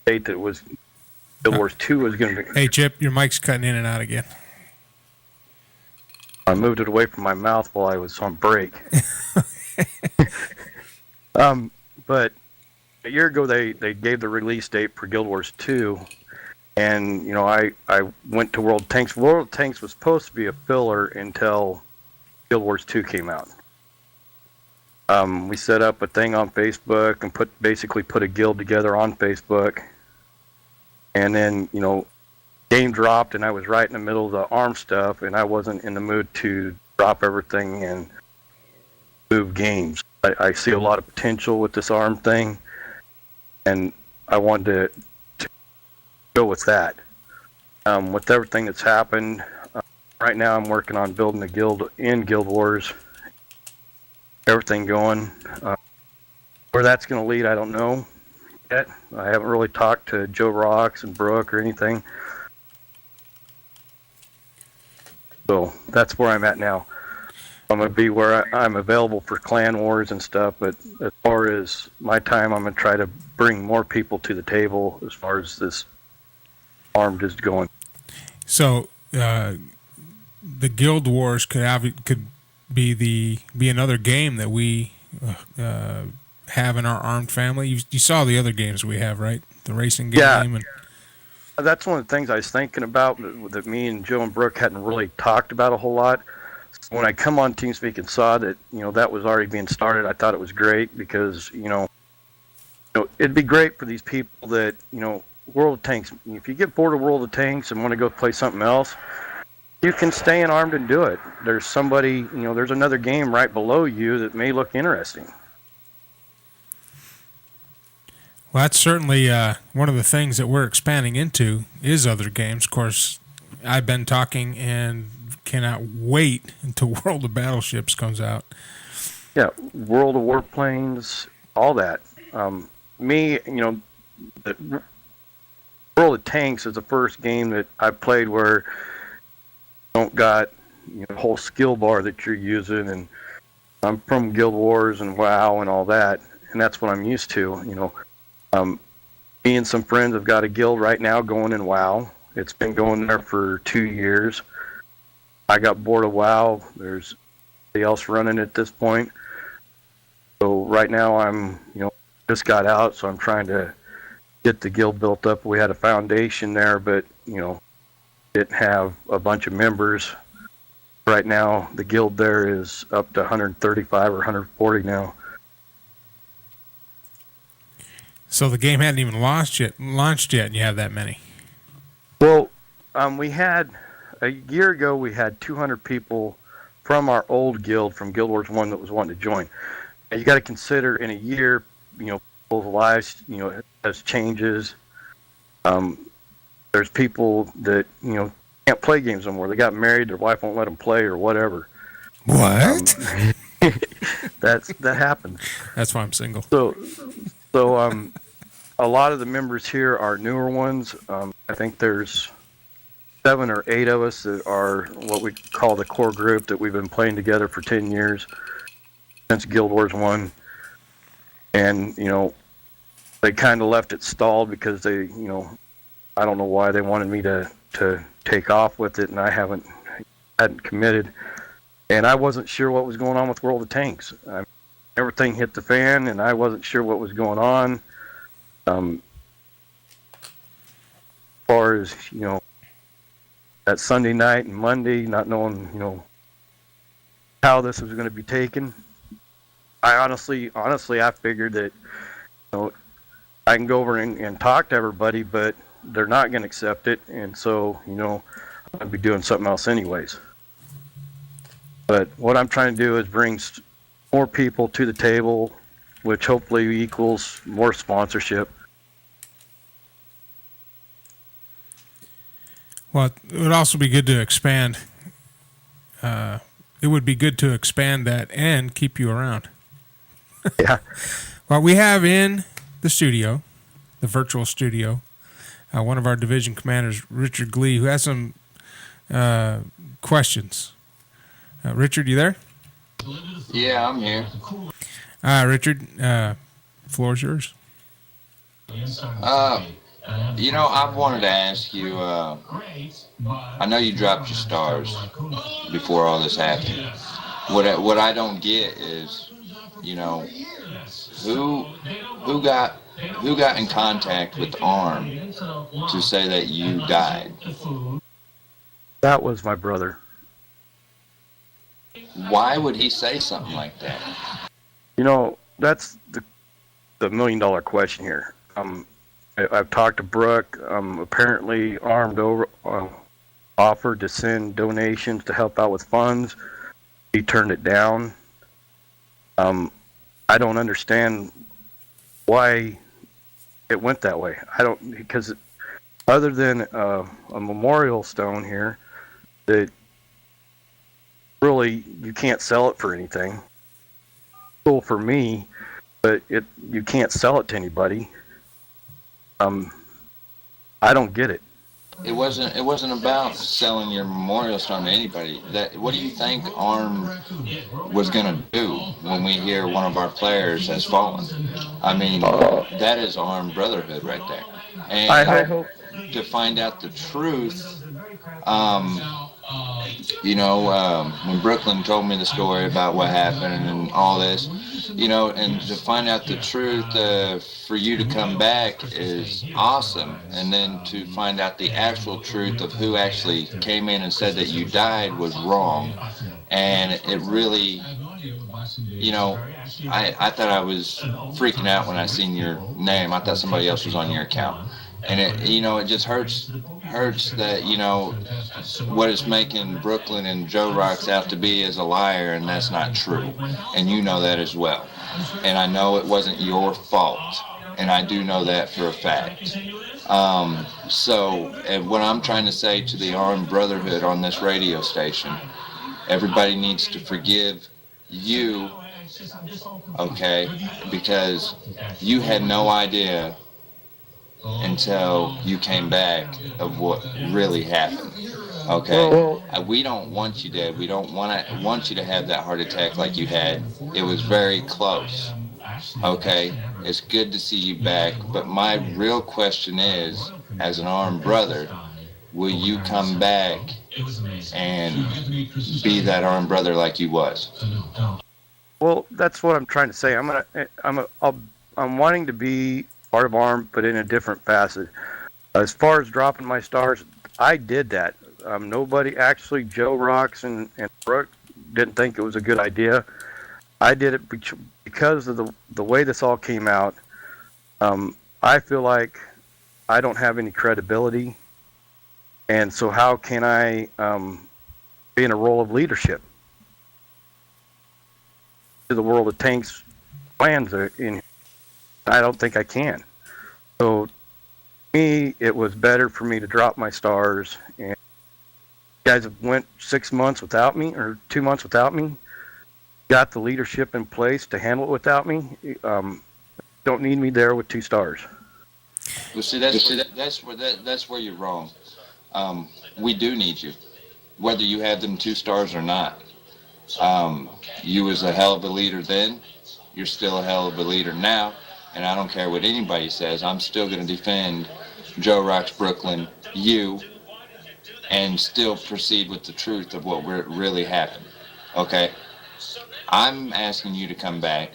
a date that was Guild Wars 2 was going to be. Hey, Chip, your mic's cutting in and out again. I moved it away from my mouth while I was on break. But a year ago they gave the release date for Guild Wars 2, and I went to World Tanks. World Tanks was supposed to be a filler until Guild Wars 2 came out. We set up a thing on Facebook and basically put a guild together on Facebook. And then, game dropped, and I was right in the middle of the ARM stuff, and I wasn't in the mood to drop everything and move games. I see a lot of potential with this ARM thing, and I wanted to go with that. With everything that's happened, right now I'm working on building a guild in Guild Wars. Everything going. Where that's going to lead, I don't know yet. I haven't really talked to Joe Rocks and Brooke or anything. So that's where I'm at now. I'm going to be where I'm available for clan wars and stuff, but as far as my time, I'm going to try to bring more people to the table as far as this armed is going. So the Guild Wars could be another game that we have in our armed family. You saw the other games we have, right? The racing game. Yeah. And that's one of the things I was thinking about that me and Joe and Brooke hadn't really talked about a whole lot. So when I come on TeamSpeak and saw that, that was already being started, I thought it was great because, it'd be great for these people that, World of Tanks, if you get bored of World of Tanks and want to go play something else, you can stay unarmed and do it. There's somebody, there's another game right below you that may look interesting. Well, that's certainly one of the things that we're expanding into is other games. Of course, I've been talking and cannot wait until World of Battleships comes out. Yeah, World of Warplanes, all that. Me, the World of Tanks is the first game that I played where you don't got the whole skill bar that you're using, and I'm from Guild Wars and WoW and all that, and that's what I'm used to. Me and some friends have got a guild right now going in WoW. It's been going there for 2 years. I got bored of WoW. There's nobody else running at this point. So right now I'm, just got out, so I'm trying to get the guild built up. We had a foundation there, but, didn't have a bunch of members. Right now, the guild there is up to 135 or 140 now. So the game hadn't even launched yet, and you have that many. Well, we had a year ago. We had 200 people from our old guild, from Guild Wars 1, that was wanting to join. And you got to consider in a year, people's lives, has changes. There's people that can't play games anymore. They got married, their wife won't let them play or whatever. What? That happens. That's why I'm single. So a lot of the members here are newer ones. I think there's 7 or 8 of us that are what we call the core group that we've been playing together for 10 years since Guild Wars 1. And, they kind of left it stalled because they, I don't know why they wanted me to take off with it, and I hadn't committed. And I wasn't sure what was going on with World of Tanks. Everything hit the fan, and I wasn't sure what was going on. As far as, that Sunday night and Monday, not knowing, how this was going to be taken, I honestly, I figured that, I can go over and talk to everybody, but they're not going to accept it, and so, I'd be doing something else anyways. But what I'm trying to do is bring more people to the table, which hopefully equals more sponsorship. Well, it would also be good to expand. It would be good to expand that and keep you around. Yeah. Well, we have in the studio, the virtual studio, one of our division commanders, Richard Glee, who has some questions. Richard, you there? Yeah, I'm here. Richard, floor is yours. I've wanted to ask you, I know you dropped your stars before all this happened. What I don't get is, who got in contact with ARM to say that you died? That was my brother. Why would he say something like that? That's the $1 million question here. I've talked to Brooke. Apparently, Armed offered to send donations to help out with funds. He turned it down. I don't understand why it went that way. Because other than a memorial stone here, that really you can't sell it for anything. Cool for me, but you can't sell it to anybody. I don't get it. It wasn't about selling your memorial stone to anybody. What do you think ARM was gonna do when we hear one of our players has fallen? I mean, that is ARM brotherhood right there. And I hope to find out the truth. When Brooklyn told me the story about what happened and all this, and to find out the truth, for you to come back is awesome. And then to find out the actual truth of who actually came in and said that you died was wrong. And it really, I thought I was freaking out when I seen your name. I thought somebody else was on your account. And it just hurts hurts that, what it's making Brooklyn and Joe Rocks out to be is a liar, and that's not true. And you know that as well. And I know it wasn't your fault. And I do know that for a fact. And what I'm trying to say to the Armed Brotherhood on this radio station, everybody needs to forgive you, okay? Because you had no idea until you came back of what really happened. Okay, we don't want you dead. We don't want you to have that heart attack like you had. It was very close. Okay, it's good to see you back. But my real question is, as an armed brother, will you come back and be that armed brother like you was? Well, that's what I'm trying to say. I'm wanting to be part of ARM, but in a different facet. As far as dropping my stars, I did that. Nobody, actually, Joe Rocks and Brooke didn't think it was a good idea. I did it because of the way this all came out. I feel like I don't have any credibility, and so how can I be in a role of leadership to the world of tanks plans in? I don't think I can. So, me, it was better for me to drop my stars. And you guys have went 6 months without me, or 2 months without me. Got the leadership in place to handle it without me. Don't need me there with 2 stars. Well, see, that's where you're wrong. We do need you, whether you have them 2 stars or not. You was a hell of a leader then. You're still a hell of a leader now. And I don't care what anybody says. I'm still going to defend Joe Rocks Brooklyn, you, and still proceed with the truth of what really happened. Okay? I'm asking you to come back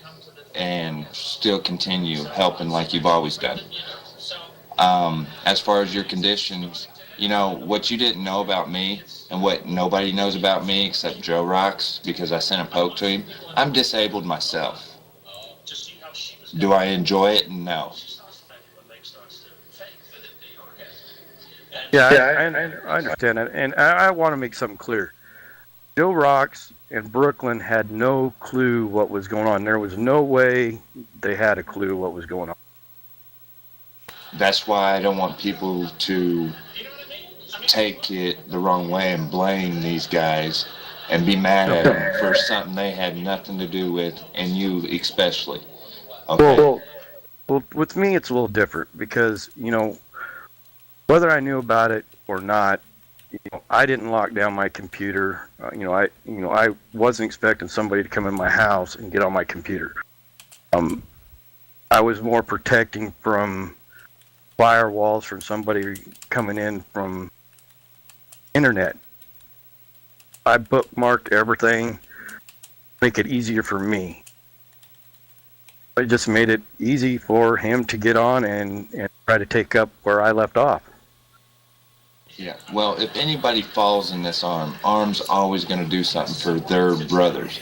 and still continue helping like you've always done. As far as your conditions, what you didn't know about me and what nobody knows about me except Joe Rocks, because I sent a poke to him, I'm disabled myself. Do I enjoy it? No. Yeah, I understand that. And I want to make something clear. Joe Rocks and Brooklyn had no clue what was going on. There was no way they had a clue what was going on. That's why I don't want people to take it the wrong way and blame these guys and be mad at them for something they had nothing to do with, and you especially. Okay. Well, with me, it's a little different because, whether I knew about it or not, I didn't lock down my computer. I wasn't expecting somebody to come in my house and get on my computer. I was more protecting from firewalls from somebody coming in from internet. I bookmarked everything, make it easier for me. It just made it easy for him to get on and try to take up where I left off. Yeah, well, if anybody falls in this ARM's always going to do something for their brothers.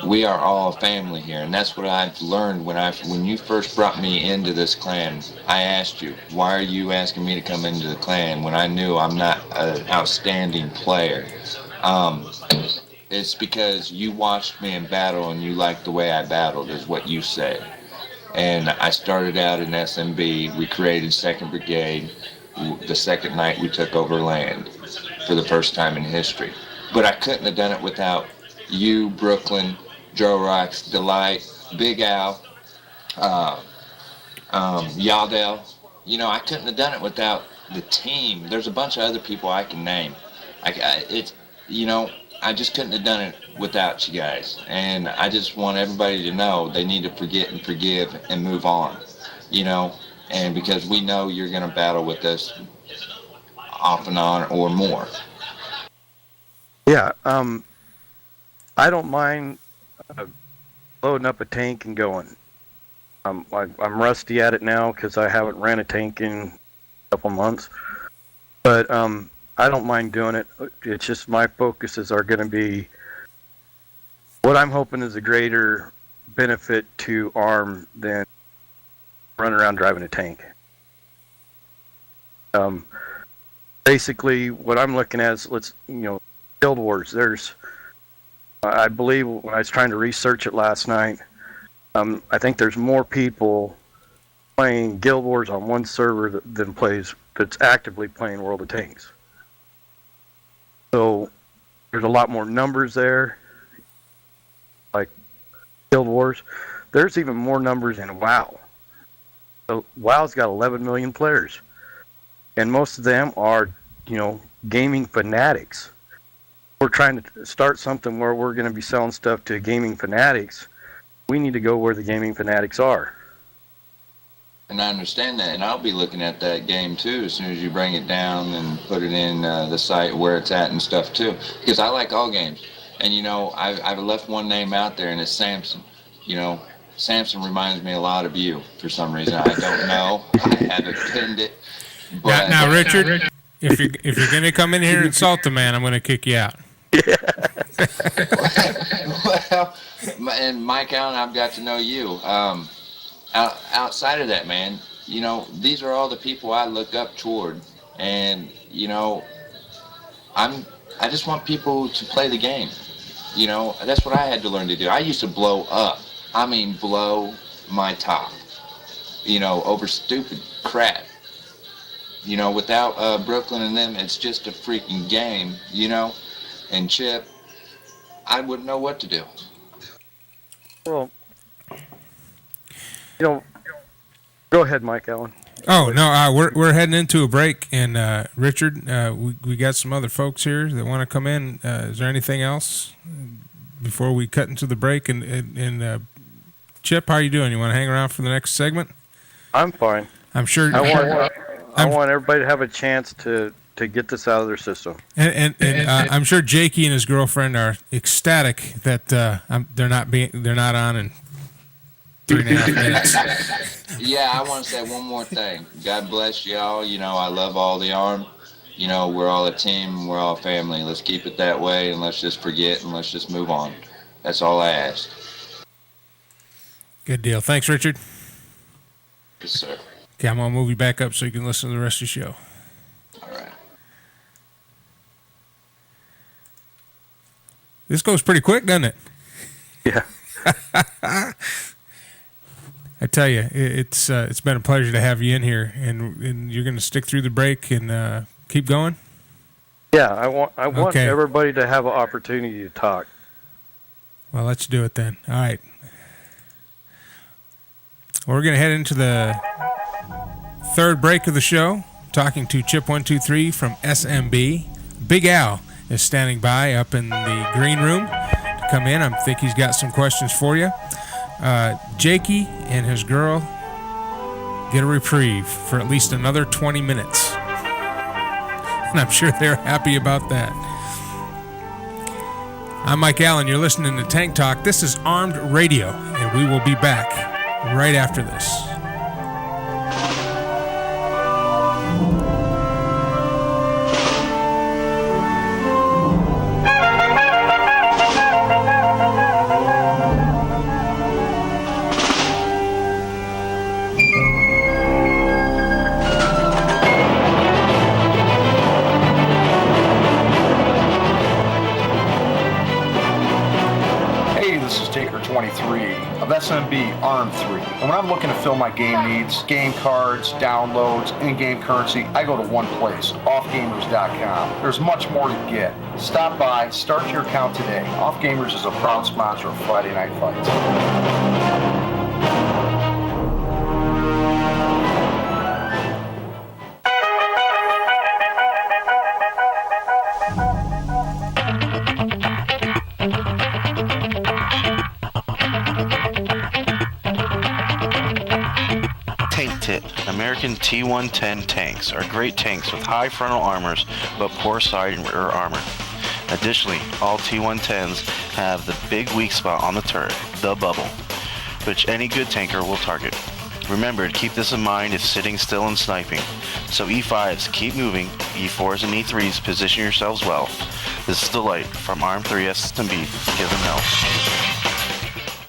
We are all a family here, and that's what I've learned when you first brought me into this clan. I asked you, why are you asking me to come into the clan when I knew I'm not an outstanding player? It's because you watched me in battle and you liked the way I battled, is what you said. And I started out in SMB. We created 2nd Brigade. The second night we took over land for the first time in history. But I couldn't have done it without you, Brooklyn, Joe Rocks, Delight, Big Al, Yaldell. I couldn't have done it without the team. There's a bunch of other people I can name. I just couldn't have done it without you guys. And I just want everybody to know they need to forget and forgive and move on. And because we know you're going to battle with us off and on or more. Yeah, I don't mind loading up a tank and going. I'm rusty at it now because I haven't ran a tank in a couple months. But I don't mind doing it. It's just my focuses are going to be what I'm hoping is a greater benefit to ARM than running around driving a tank. basically what I'm looking at is Guild Wars. I believe when I was trying to research it last night, I think there's more people playing Guild Wars on one server that's actively playing World of Tanks. So there's a lot more numbers there, like Guild Wars. There's even more numbers in WoW. So WoW's got 11 million players, and most of them are, gaming fanatics. We're trying to start something where we're going to be selling stuff to gaming fanatics. We need to go where the gaming fanatics are. And I understand that, and I'll be looking at that game too as soon as you bring it down and put it in the site where it's at and stuff too. Because I like all games, and I've left one name out there, and it's Samson. Samson reminds me a lot of you for some reason. I don't know. I haven't pinned it. But Now, Richard, if you're going to come in here and insult the man, I'm going to kick you out. Well, and Mike Allen, I've got to know you. Outside of that, man, these are all the people I look up toward, and I just want people to play the game. That's what I had to learn to do. I used to blow up. I mean, blow my top. Over stupid crap. Without Brooklyn and them, it's just a freaking game. And Chip, I wouldn't know what to do. Well, go ahead, Mike Allen. Oh no, we're heading into a break, and Richard, we got some other folks here that want to come in. Is there anything else before we cut into the break? And Chip, how are you doing? You want to hang around for the next segment? I'm fine. I'm sure. I want everybody to have a chance to get this out of their system. And I'm sure Jakey and his girlfriend are ecstatic that they're not on in 3.5 minutes. Yeah, I want to say one more thing. God bless y'all. I love all the arm. We're all a team. We're all family. Let's keep it that way, and let's just forget, and let's just move on. That's all I ask. Good deal. Thanks, Richard. Yes, sir. Okay, I'm going to move you back up so you can listen to the rest of the show. All right. This goes pretty quick, doesn't it? Yeah. I tell you, it's been a pleasure to have you in here, and you're going to stick through the break and keep going. Yeah, I want Okay. everybody to have an opportunity to talk. Well, let's do it then. All right. Well, we're going to head into the third break of the show, talking to Chip323 from SMB. Big Al is standing by up in the green room to come in. I think he's got some questions for you. Jakey and his girl get a reprieve for at least another 20 minutes. And I'm sure they're happy about that. I'm Mike Allen. You're listening to Tank Talk. This is Armed Radio, and we will be back right after this. Chip323 of SMB Arm 3. And when I'm looking to fill my game needs, game cards, downloads, in-game currency, I go to one place, offgamers.com. There's much more to get. Stop by, start your account today. Off Gamers is a proud sponsor of Friday Night Fights. American T110 tanks are great tanks with high frontal armors but poor side and rear armor. Additionally, all T110s have the big weak spot on the turret, the bubble, which any good tanker will target. Remember to keep this in mind if sitting still and sniping. So E5s, keep moving. E4s and E3s, position yourselves well. This is the light from Arm 3 SMB. Give them hell.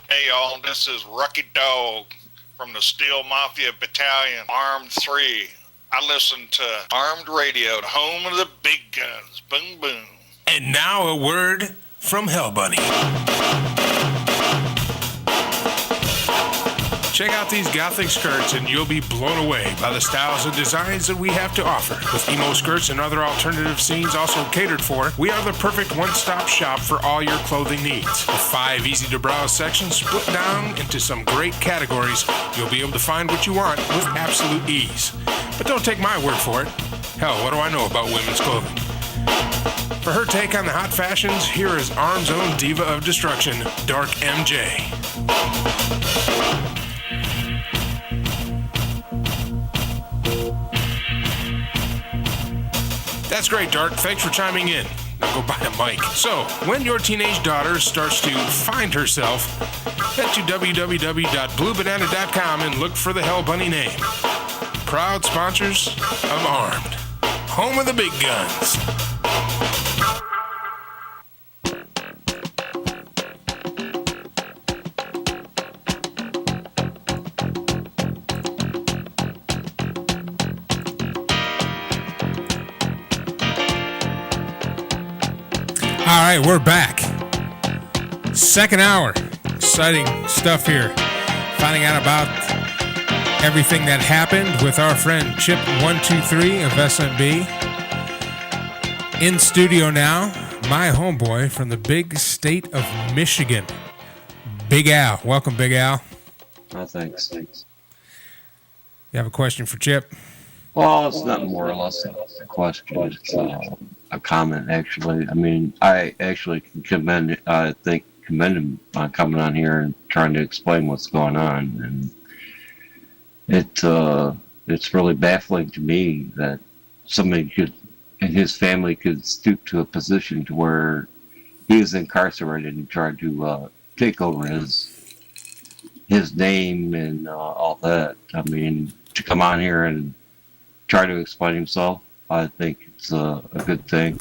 Hey y'all, this is Rucky Dog from the Steel Mafia Battalion, Arm 3. I listen to Armed Radio, the home of the big guns. Boom, boom. And now a word from Hell Bunny. Check out these gothic skirts and you'll be blown away by the styles and designs that we have to offer. With emo skirts and other alternative scenes also catered for, we are the perfect one-stop shop for all your clothing needs. With 5 easy-to-browse sections split down into some great categories, you'll be able to find what you want with absolute ease. But don't take my word for it. Hell, what do I know about women's clothing? For her take on the hot fashions, here is Arm's own diva of destruction, Dark MJ. That's great, Dark. Thanks for chiming in. Now go buy a mic. So, when your teenage daughter starts to find herself, head to www.bluebanana.com and look for the Hell Bunny name. Proud sponsors of Armed, home of the big guns. All right, we're back. Second hour. Exciting stuff here. Finding out about everything that happened with our friend Chip323 of SMB. In studio now, my homeboy from the big state of Michigan, Big Al. Welcome, Big Al. Oh, thanks. You have a question for Chip? Well, it's not more or less a question. It's a comment, actually. I mean, I actually can commend him on coming on here and trying to explain what's going on. And it's really baffling to me that somebody and his family could stoop to a position to where he was incarcerated and tried to take over his name and all that. I mean, to come on here and try to explain himself, I think it's a good thing.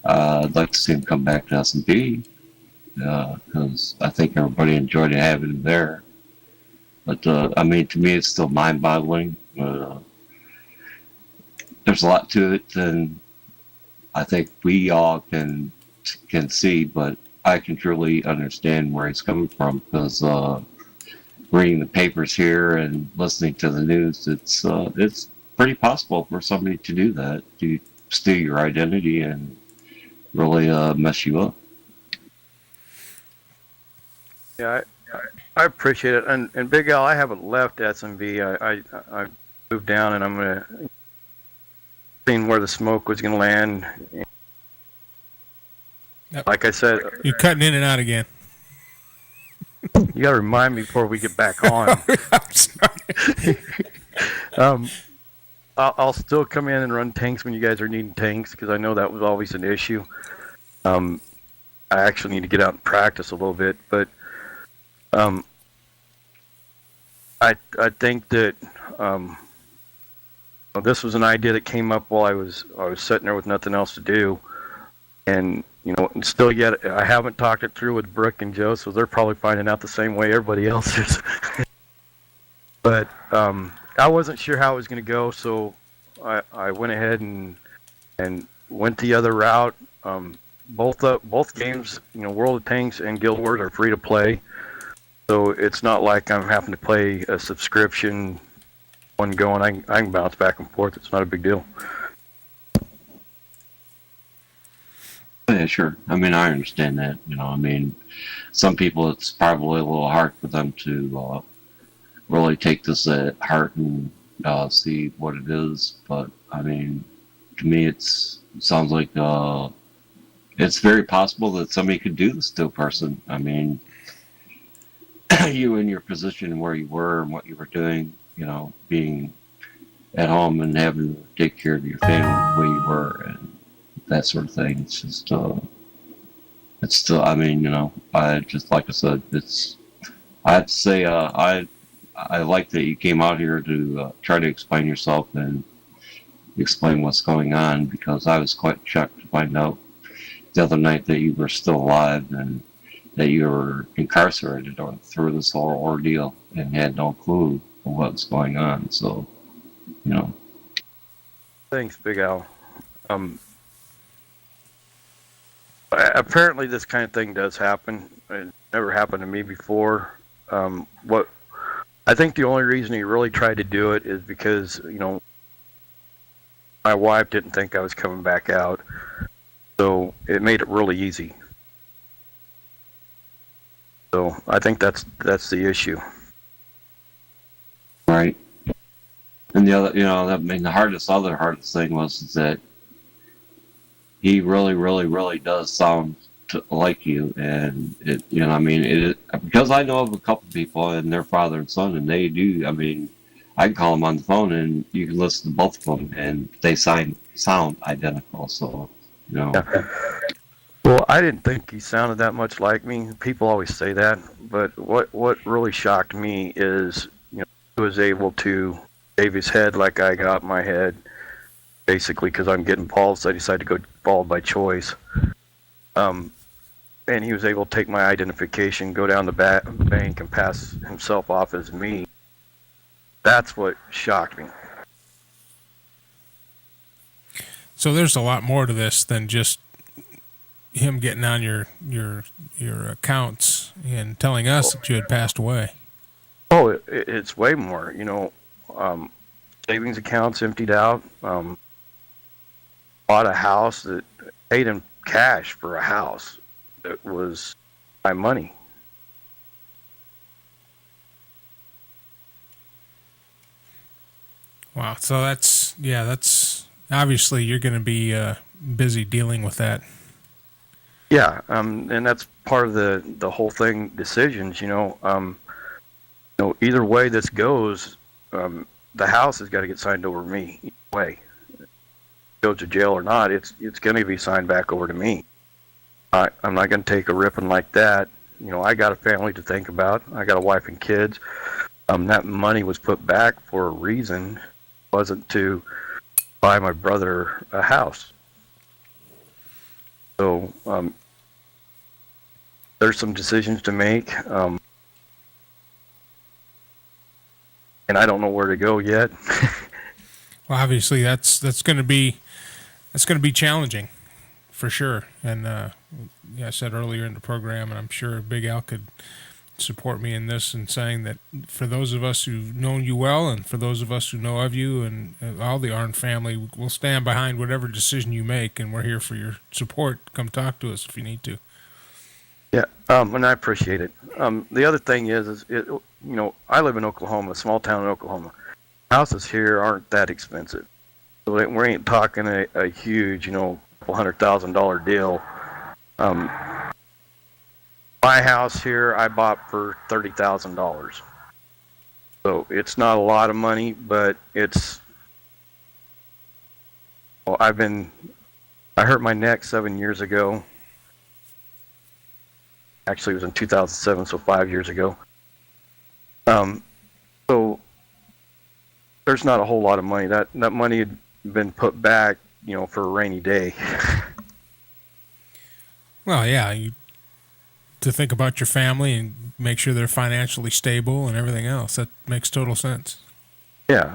I'd like to see him come back to S&P because I think everybody enjoyed having him there. But I mean, to me, it's still mind-boggling. There's a lot to it, and I think we all can see. But I can truly understand where he's coming from because reading the papers here and listening to the news, it's pretty possible for somebody to do that, to steal your identity and really mess you up. Yeah, I appreciate it. And Big Al, I haven't left SMV. I moved down, and I'm gonna see where the smoke was gonna land. Like I said, you're cutting in and out again. You gotta remind me before we get back on. I'm sorry. I'll still come in and run tanks when you guys are needing tanks because I know that was always an issue. I actually need to get out and practice a little bit, but I think that this was an idea that came up while I was sitting there with nothing else to do, and and still yet I haven't talked it through with Brooke and Joe, so they're probably finding out the same way everybody else is. But I wasn't sure how it was going to go, so I went ahead and went the other route. Both games, World of Tanks and Guild Wars are free to play, so it's not like I'm having to pay a subscription one going. I can bounce back and forth. It's not a big deal. Yeah, sure. I mean, I understand that. I mean, some people, it's probably a little hard for them to really take this at heart and see what it is. But I mean, to me, it sounds like it's very possible that somebody could do this to a person. I mean, you in your position where you were and what you were doing, being at home and having to take care of your family where you were and that sort of thing. It's just, it's still, I mean, I just, like I said, I have to say, I like that you came out here to try to explain yourself and explain what's going on, because I was quite shocked to find out the other night that you were still alive and that you were incarcerated through this whole ordeal and had no clue what's going on. So, you know. Thanks, Big Al. Apparently, this kind of thing does happen. It never happened to me before. What I think the only reason he really tried to do it is because, my wife didn't think I was coming back out, so it made it really easy. So I think that's the issue. Right. And the other, the hardest thing was that he really, really, really does sound like you. And because I know of a couple people and their father and son, and they do, I can call them on the phone and you can listen to both of them and they sound identical. So, Yeah. Well, I didn't think he sounded that much like me. People always say that, but what really shocked me is, he was able to shave his head like I got my head, basically because I'm getting bald, so I decided to go bald by choice. And he was able to take my identification, go down the bank, and pass himself off as me. That's what shocked me. So there's a lot more to this than just him getting on your accounts and telling us that you had passed away. Oh, it's way more. Savings accounts emptied out. Bought a house that paid in cash for a house that was my money. Wow. So that's obviously you're going to be busy dealing with that. Yeah, and that's part of the whole thing. Decisions, either way this goes, the house has got to get signed over to me. Either way, go to jail or not, it's going to be signed back over to me. I'm not going to take a ripping like that. I got a family to think about. I got a wife and kids. That money was put back for a reason. It wasn't to buy my brother a house. So there's some decisions to make, and I don't know where to go yet. Well, obviously that's going to be challenging, for sure. And I said earlier in the program, and I'm sure Big Al could support me in this, in saying that for those of us who've known you well, and for those of us who know of you, and all the Arn family, we'll stand behind whatever decision you make, and we're here for your support. Come talk to us if you need to. Yeah, and I appreciate it. The other thing is I live in Oklahoma, a small town in Oklahoma. Houses here aren't that expensive, so we ain't talking a huge, couple $100,000 deal. My house here I bought for $30,000, so it's not a lot of money, but it's. Well, I hurt my neck 7 years ago. Actually, it was in 2007, so 5 years ago. So there's not a whole lot of money. That money had been put back, for a rainy day. Well, yeah, to think about your family and make sure they're financially stable and everything else. That makes total sense. Yeah.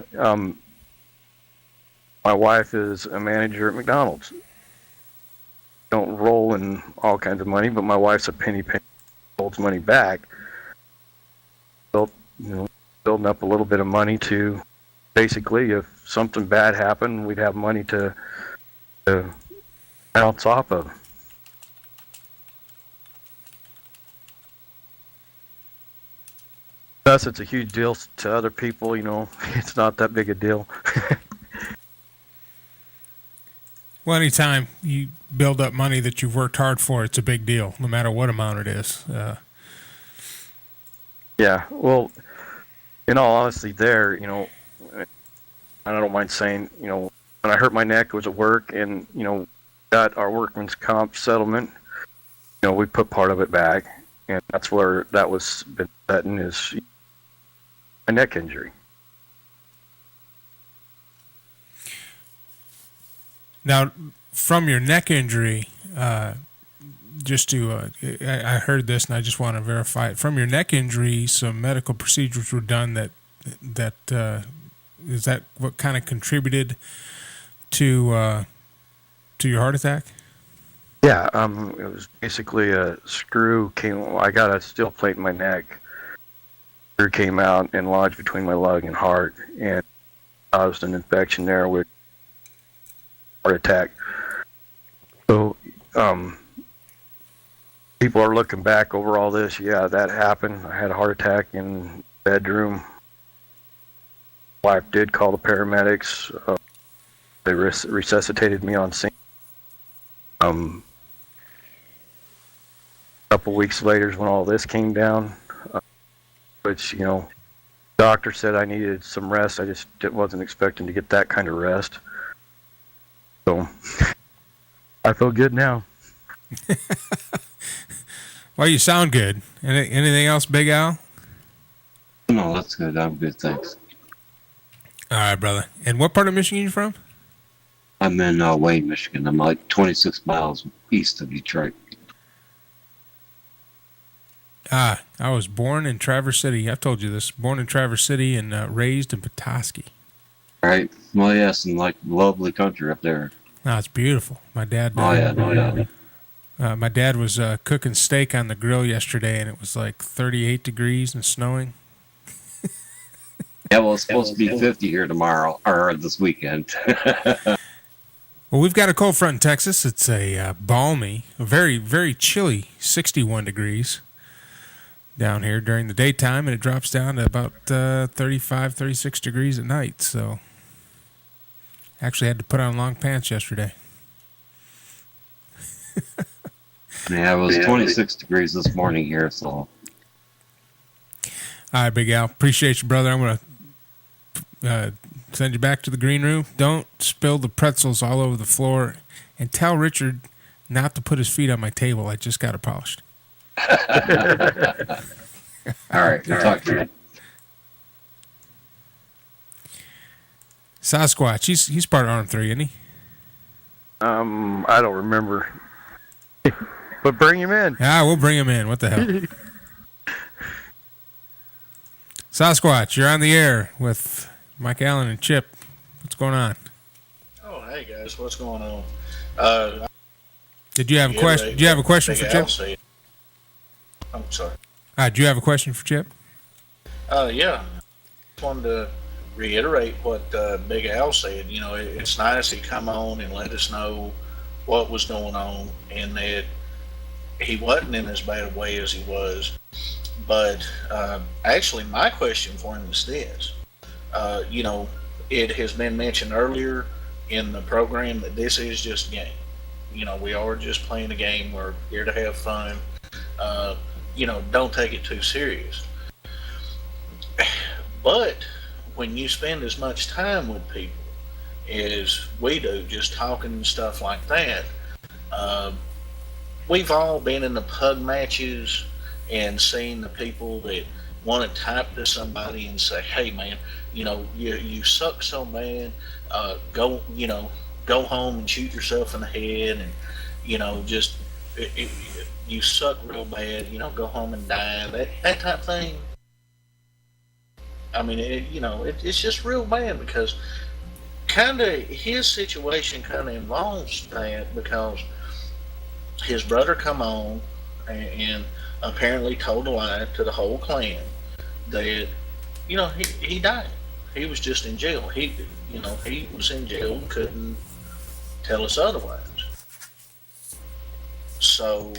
My wife is a manager at McDonald's. Don't roll in all kinds of money, but my wife's a penny holds money back. Building up a little bit of money to basically, if something bad happened, we'd have money to bounce off of. To us, it's a huge deal. To other people, it's not that big a deal. Well, anytime you build up money that you've worked hard for, it's a big deal, no matter what amount it is. Yeah, well, in all honesty, I don't mind saying, when I hurt my neck, it was at work, and, got our workman's comp settlement. We put part of it back, and that's where that was been setting is a neck injury. Now, from your neck injury, just to, I heard this and I just want to verify it. From your neck injury, some medical procedures were done that that is that what kind of contributed to your heart attack? Yeah, it was basically a screw came. I got a steel plate in my neck. Screw came out and lodged between my lung and heart, and caused an infection there with heart attack. So, people are looking back over all this. Yeah, that happened. I had a heart attack in the bedroom. Wife did call the paramedics. They resuscitated me on scene. A couple weeks later is when all this came down, which, doctor said I needed some rest. I just wasn't expecting to get that kind of rest. So I feel good now. Well, you sound good. Anything else, Big Al? No, that's good. I'm good, thanks. All right, brother. And what part of Michigan are you from? I'm in Wayne, Michigan. I'm like 26 miles east of Detroit. I was born in Traverse City. I've told you this. Born in Traverse City and raised in Petoskey. Right. Well, yes, and like lovely country up there. No, it's beautiful. My dad. Oh yeah. My dad was cooking steak on the grill yesterday, and it was like 38 degrees and snowing. Yeah, well, it's supposed to be 50 here tomorrow, or this weekend. Well, we've got a cold front in Texas. It's a balmy, very, very chilly 61 degrees down here during the daytime, and it drops down to about 35, 36 degrees at night. So actually had to put on long pants yesterday. Yeah, it was 26 degrees this morning here, so. All right, Big Al. Appreciate you, brother. I'm going to send you back to the green room. Don't spill the pretzels all over the floor, and tell Richard not to put his feet on my table. I just got it polished. All right, we'll talk to you. Sasquatch, he's part of Arm 3, isn't he? I don't remember. But bring him in. Ah, we'll bring him in. What the hell? Sasquatch, you're on the air with Mike Allen and Chip. What's going on? Oh, hey guys, what's going on? Did you have a question? Do you have a question for Chip? I'm sorry. Do you have a question for Chip? Yeah. Just wanted to reiterate what Big Al said. It's nice he come on and let us know what was going on, and that he wasn't in as bad a way as he was. But actually, my question for him is this. It has been mentioned earlier in the program that this is just a game. We are just playing a game. We're here to have fun. Don't take it too serious. But when you spend as much time with people as we do, just talking and stuff like that, we've all been in the pug matches and seen the people that want to type to somebody and say, "Hey, man, you suck so bad. Go home and shoot yourself in the head, and you suck real bad. Go home and die." That type of thing. I mean, it's just real bad because kind of his situation kind of involves that, because his brother come on and apparently told a lie to the whole clan that he died. He was just in jail. He was in jail and couldn't tell us otherwise. So,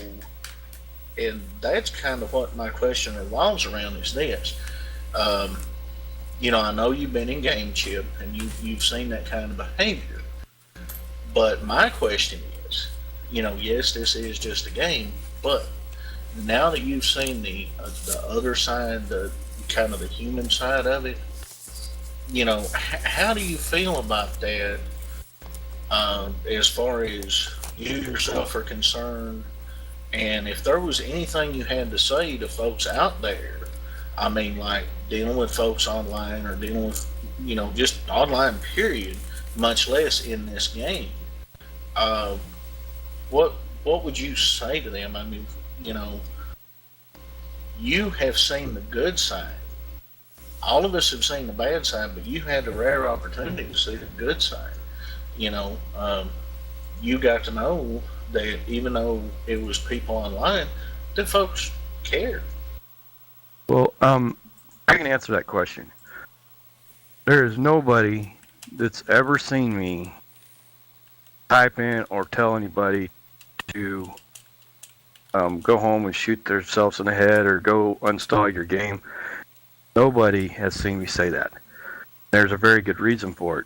and that's kind of what my question revolves around is this. I know you've been in game, Chip, and you've seen that kind of behavior. But my question is, yes, this is just a game, but now that you've seen the other side, the kind of the human side of it, how do you feel about that? As far as you yourself are concerned, and if there was anything you had to say to folks out there, I mean, like dealing with folks online or dealing with, just online period, much less in this game, what would you say to them? I mean, you have seen the good side all of us have seen the bad side, but you had the rare opportunity to see the good side. You know, you got to know that even though it was people online, that folks cared. Well, I can answer that question. There is nobody that's ever seen me type in or tell anybody to go home and shoot themselves in the head or go uninstall your game. Nobody has seen me say that. There's a very good reason for it.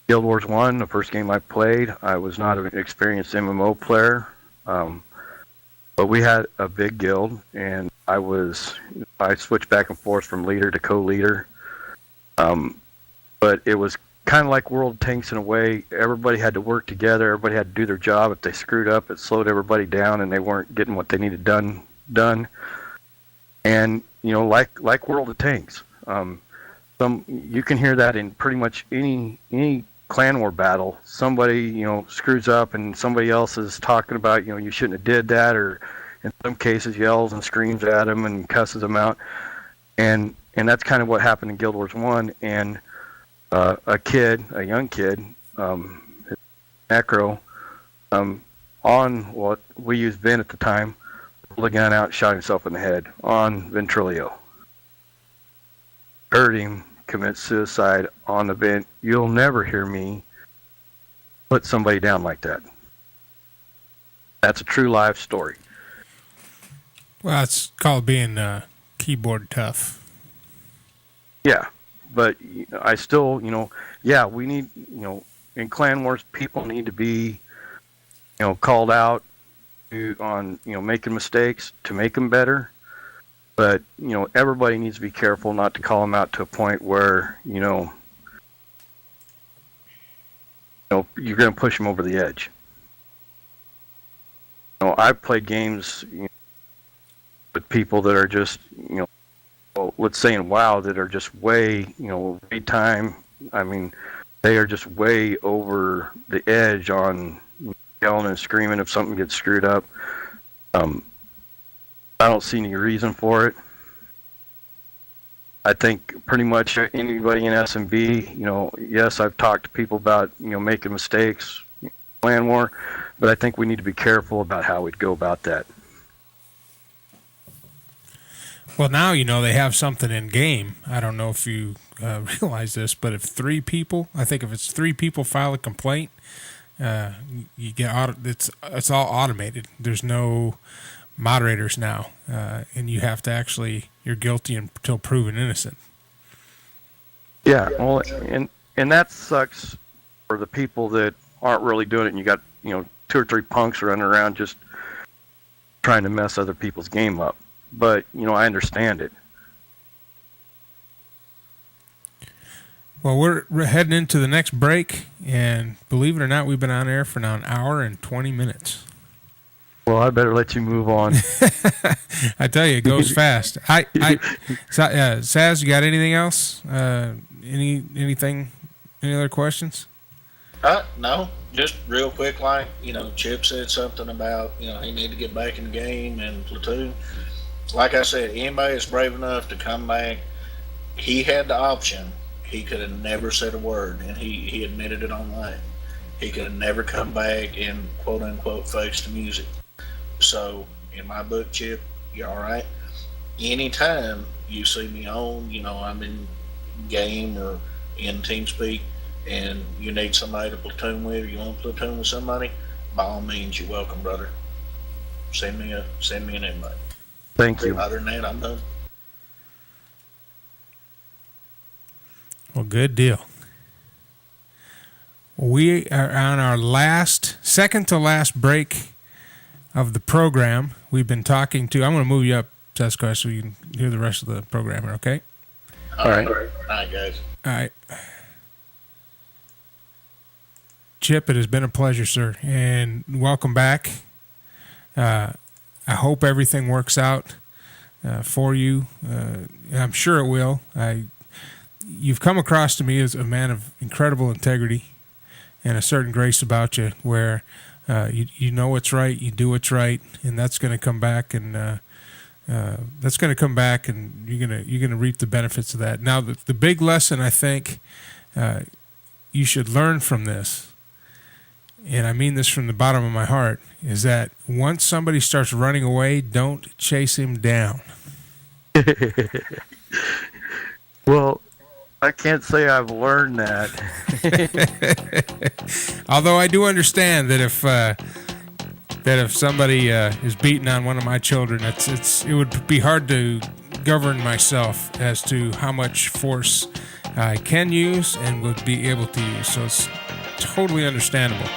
Guild Wars 1, the first game I played, I was not an experienced MMO player, but we had a big guild, and I switched back and forth from leader to co-leader. But it was kind of like World of Tanks in a way. Everybody had to work together. Everybody had to do their job. If they screwed up, it slowed everybody down, and they weren't getting what they needed done. And like World of Tanks, you can hear that in pretty much any clan war battle. Somebody screws up, and somebody else is talking about you shouldn't have did that, or in some cases yells and screams at them and cusses them out. And that's kind of what happened in Guild Wars 1. And a young kid, Necro, on what we used Vin at the time, pulled a gun out, shot himself in the head on Ventrilo. Heard him commit suicide on the Vin. You'll never hear me put somebody down like that. That's a true live story. Well, it's called being keyboard tough. Yeah, but I still, we need, in clan wars, people need to be, called out on, making mistakes to make them better. But, everybody needs to be careful not to call them out to a point where, you're going to push them over the edge. I've played games with people that are just, let's say in WoW, that are just way, way time. I mean, they are just way over the edge on yelling and screaming if something gets screwed up. I don't see any reason for it. I think pretty much anybody in SMB, yes, I've talked to people about, making mistakes, clan war, but I think we need to be careful about how we'd go about that. Well, now they have something in game. I don't know if you realize this, but if it's 3 people file a complaint, you get it's all automated. There's no moderators now, and you have to you're guilty until proven innocent. Yeah, well, and that sucks for the people that aren't really doing it, and you got 2 or 3 punks running around just trying to mess other people's game up. But I understand it. Well, we're heading into the next break, and believe it or not, we've been on air for now an hour and 20 minutes. Well, I better let you move on. I tell you, it goes fast. Saz, you got anything else? Anything? Any other questions? No, just real quick, Chip said something about, he need to get back in the game and platoon. Like I said, anybody that's brave enough to come back, he had the option. He could have never said a word, and he admitted it online. He could have never come back and quote unquote face the music. So in my book, Chip, you all right? Anytime you see me on, I'm in game or in TeamSpeak, and you need somebody to platoon with, or you want to platoon with somebody, by all means, you're welcome, brother. Send me an invite. Thank you. Other than that, I'm done. Well, good deal. We are on our second to last break of the program. We've been talking to, I'm going to move you up, Sasquatch, so you can hear the rest of the program here, okay? All right, guys. All right. Chip, it has been a pleasure, sir, and welcome back. I hope everything works out for you. I'm sure it will. You've come across to me as a man of incredible integrity and a certain grace about you, where you know what's right, you do what's right, and that's going to come back and that's going to come back, and you're gonna reap the benefits of that. Now, the big lesson I think you should learn from this, and I mean this from the bottom of my heart, is that once somebody starts running away, don't chase him down. Well, I can't say I've learned that. Although I do understand that if somebody is beating on one of my children, it would be hard to govern myself as to how much force I can use and would be able to use. So it's totally understandable.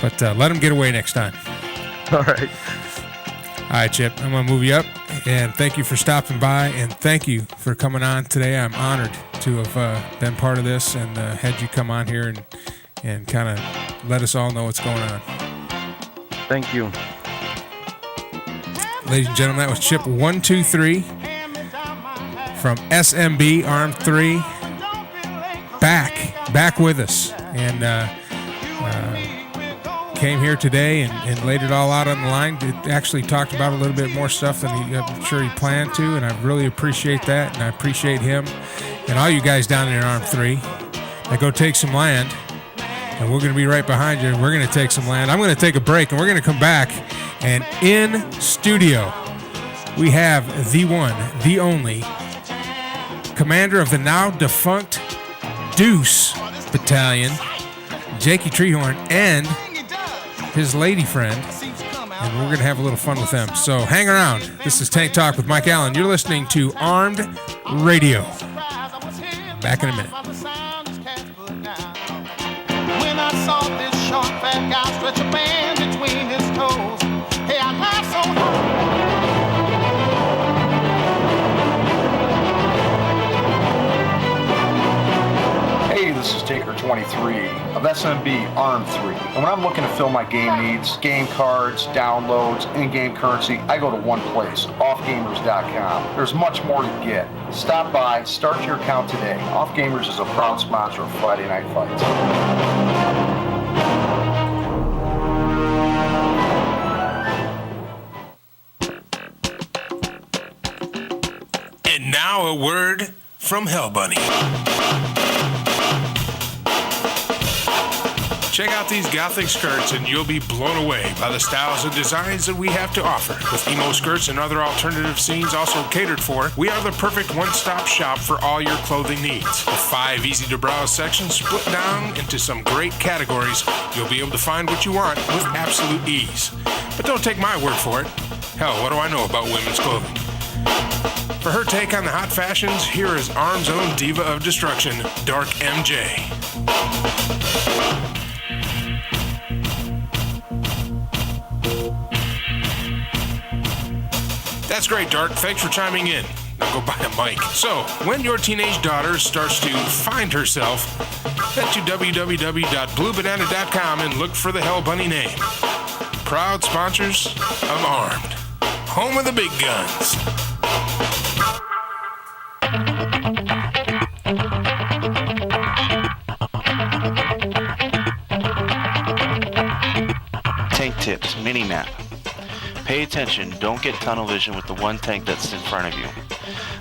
But let them get away next time. All right. All right, Chip, I'm going to move you up. And thank you for stopping by. And thank you for coming on today. I'm honored to have been part of this and had you come on here and kind of let us all know what's going on. Thank you. Ladies and gentlemen, that was Chip323 from SMB Arm 3. Back with us. And came here today and laid it all out on the line. It actually talked about a little bit more stuff than I'm sure he planned to, and I really appreciate that, and I appreciate him and all you guys down there in Arm 3. Now go take some land, and we're going to be right behind you. We're going to take some land. I'm going to take a break, and we're going to come back, and in studio we have the one, the only commander of the now defunct Deuce Battalion, Jakey Treehorn, and his lady friend, and we're going to have a little fun with them. So hang around. This is Tank Talk with Mike Allen. You're listening to Armed Radio. Back in a minute. When I saw this short fat guy stretch a band between his toes, hey, I laughed so hard. Hey, this is Chip323 of SMB Arm 3. And when I'm looking to fill my game needs, game cards, downloads, in-game currency, I go to one place, offgamers.com. There's much more to get. Stop by, start your account today. Off Gamers is a proud sponsor of Friday Night Fights. And now a word from Hell Bunny. Check out these gothic skirts and you'll be blown away by the styles and designs that we have to offer. With emo skirts and other alternative scenes also catered for, we are the perfect one-stop shop for all your clothing needs. With 5 easy-to-browse sections split down into some great categories, you'll be able to find what you want with absolute ease. But don't take my word for it. Hell, what do I know about women's clothing? For her take on the hot fashions, here is Arm's own diva of destruction, Dark MJ. That's great, Dark. Thanks for chiming in. Now go buy a mic. So, when your teenage daughter starts to find herself, head to www.bluebanana.com and look for the Hell Bunny name. Proud sponsors of Armed, home of the big guns. Tank tips, mini map. Pay attention, don't get tunnel vision with the one tank that's in front of you.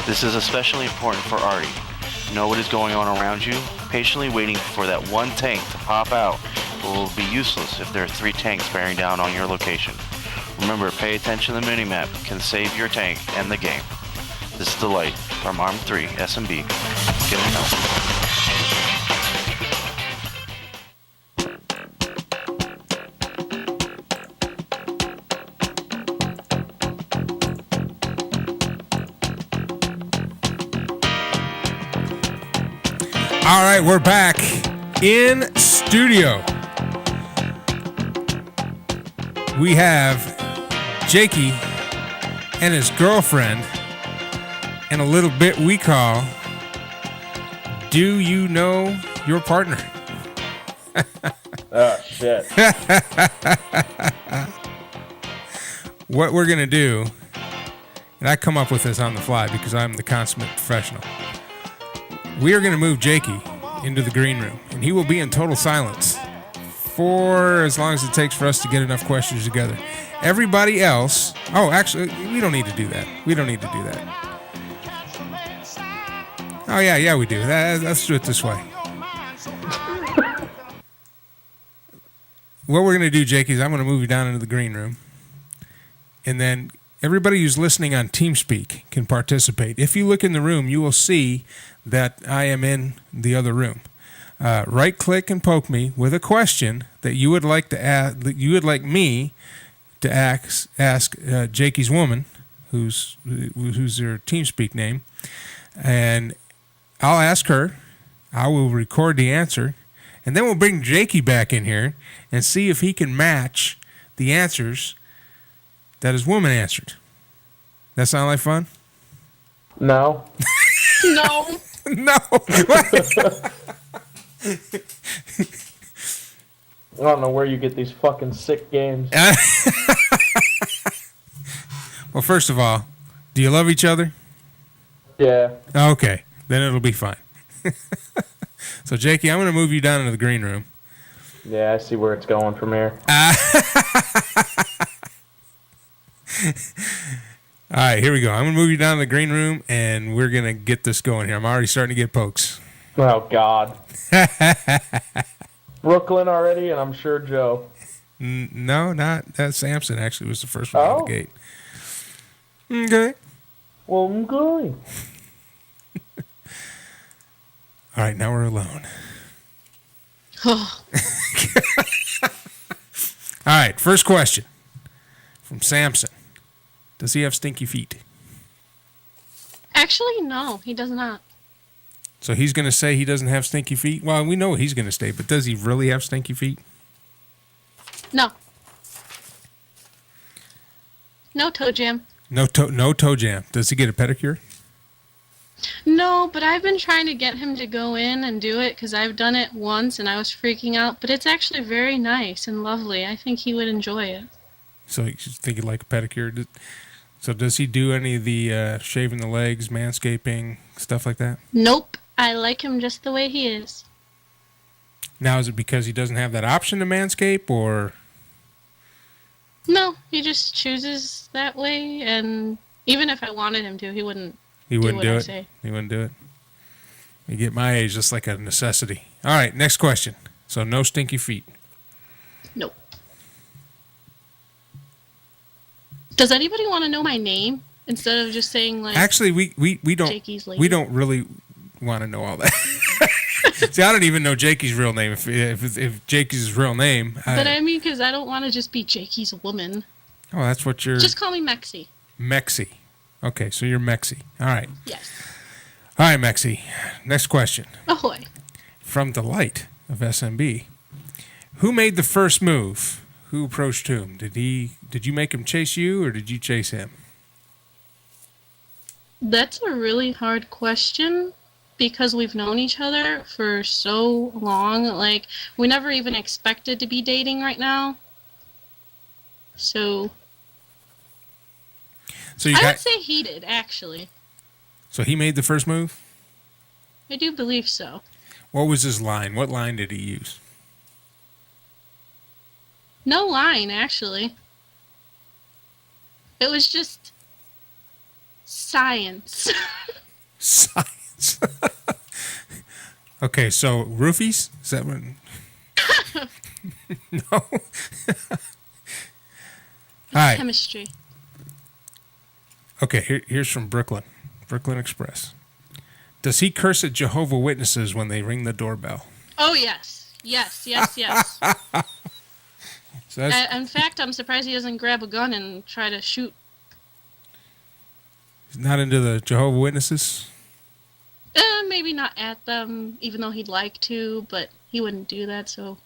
This is especially important for Artie. Know what is going on around you, patiently waiting for that one tank to pop out will be useless if there are 3 tanks bearing down on your location. Remember, pay attention to the minimap can save your tank and the game. This is the light from Arm 3 SMB. Get it out. All right, we're back in studio. We have Jakey and his girlfriend and a little bit we call Do You Know Your Partner? Oh, shit. What we're going to do, and I come up with this on the fly because I'm the consummate professional. We are going to move Jakey into the green room, and he will be in total silence for as long as it takes for us to get enough questions together. Everybody else... Oh, actually, we don't need to do that. We don't need to do that. Oh, yeah, we do. Let's do it this way. What we're going to do, Jake, is I'm going to move you down into the green room. And then everybody who's listening on TeamSpeak can participate. If you look in the room, you will see that I am in the other room. Right-click and poke me with a question that you would like to ask. That you would like me to ask Jakey's woman, who's her TeamSpeak name, and I'll ask her. I will record the answer, and then we'll bring Jakey back in here and see if he can match the answers that his woman answered. That sound like fun? No. No. No. I don't know where you get these fucking sick games. Well, first of all, do you love each other? Yeah. Okay, then it'll be fine. So, Jakey, I'm going to move you down into the green room. Yeah, I see where it's going from here. All right, here we go. I'm going to move you down to the green room, and we're going to get this going here. I'm already starting to get pokes. Oh, God. Brooklyn already, and I'm sure Joe. No, not that. Samson actually was the first one out of the gate. Okay. Well, I'm going. All right, now we're alone. All right, first question from Samson. Does he have stinky feet? Actually, no, he does not. So he's going to say he doesn't have stinky feet? Well, we know what he's going to say, but does he really have stinky feet? No. No toe jam. No toe jam. Does he get a pedicure? No, but I've been trying to get him to go in and do it because I've done it once and I was freaking out. But it's actually very nice and lovely. I think he would enjoy it. So you think he'd like a pedicure? So does he do any of the shaving the legs, manscaping, stuff like that? Nope. I like him just the way he is. Now, is it because he doesn't have that option to manscape, or? No, he just chooses that way. And even if I wanted him to, he wouldn't. He wouldn't do it. Say. He wouldn't do it. You get my age, just like a necessity. All right, next question. So no stinky feet. Nope. Does anybody want to know my name instead of just saying like? Actually, we don't. Jakey's lady? We don't really want to know all that. See, I don't even know Jakey's real name. If Jakey's his real name. But I mean, because I don't want to just be Jakey's woman. Oh, that's what you're. Just call me Mexi. Mexi. Okay, so you're Mexi. All right. Yes. All right, Mexi. Next question. Ahoy. From Delight of SMB. Who made the first move? Who approached whom? Did you make him chase you, or did you chase him? That's a really hard question because we've known each other for so long. Like, we never even expected to be dating right now. So I would say he did, actually. So he made the first move? I do believe so. What was his line? What line did he use? No line, actually. It was just science. Science. Okay, so roofies? Is that what? No. All right. Chemistry. Okay, here's from Brooklyn Express. Does he curse at Jehovah's Witnesses when they ring the doorbell? Oh, yes. Yes. So in fact, I'm surprised he doesn't grab a gun and try to shoot. He's not into the Jehovah's Witnesses? Maybe not at them, even though he'd like to, but he wouldn't do that, so.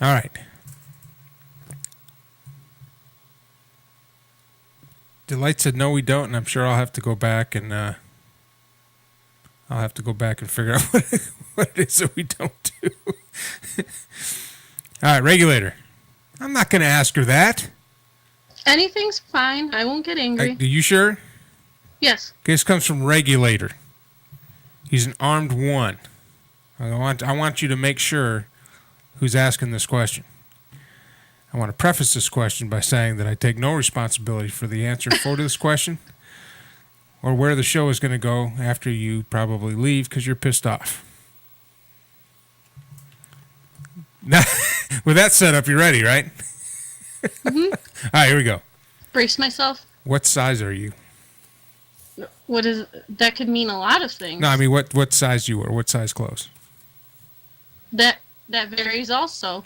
All right. Delight said, no, we don't, and I'm sure I'll have to go back and figure out what it is that we don't do. All right, Regulator. I'm not going to ask her that. Anything's fine. I won't get angry. Are you sure? Yes. Okay, this comes from Regulator. He's an armed one. I want you to make sure who's asking this question. I want to preface this question by saying that I take no responsibility for the answer for this question or where the show is going to go after you probably leave because you're pissed off. Now, with that set up, you're ready, right? Mm-hmm. All right, here we go. Brace myself. What size are you? What is that? Could mean a lot of things. No, I mean what size you wear? What size clothes? That varies also.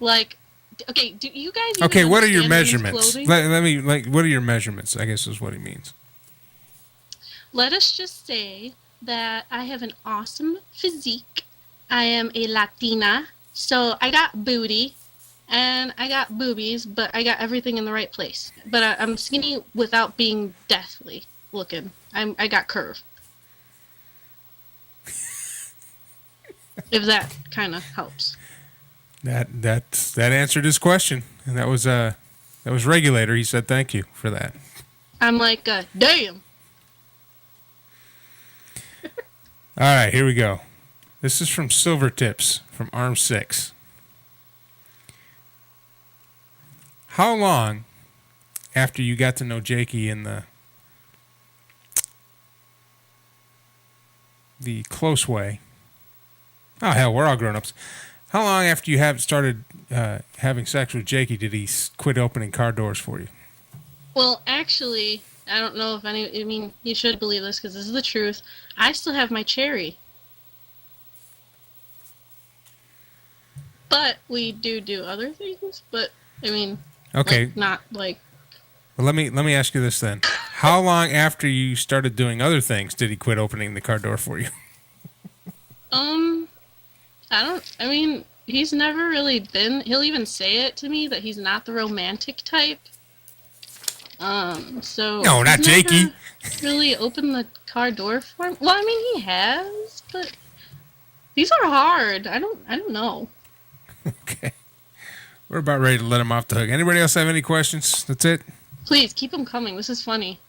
Like, okay, do you guys even Okay, what are your understand measurements? women's Let me what are your measurements? I guess is what he means. Let us just say that I have an awesome physique. I am a Latina, so I got booty and I got boobies, but I got everything in the right place. But I'm skinny without being deathly looking. I got curve. If that kind of helps. That answered his question, and that was Regulator. He said thank you for that. I'm like, damn. All right, here we go. This is from Silver Tips from Arm 6. How long after you got to know Jakey in the close way? Oh hell, we're all grown-ups. How long after you started having sex with Jakey did he quit opening car doors for you? Well, actually, I don't know if I mean, you should believe this because this is the truth. I still have my cherry. But we do other things, but I mean, okay, like, not like. Well, let me ask you this then. How long after you started doing other things did he quit opening the car door for you? I mean, he's never really been. He'll even say it to me that he's not the romantic type. So no, not Jakey. Really opened the car door for him. Well, I mean, he has, but these are hard. I don't know. Okay, we're about ready to let him off the hook. Anybody else have any questions? That's it. Please keep them coming. This is funny.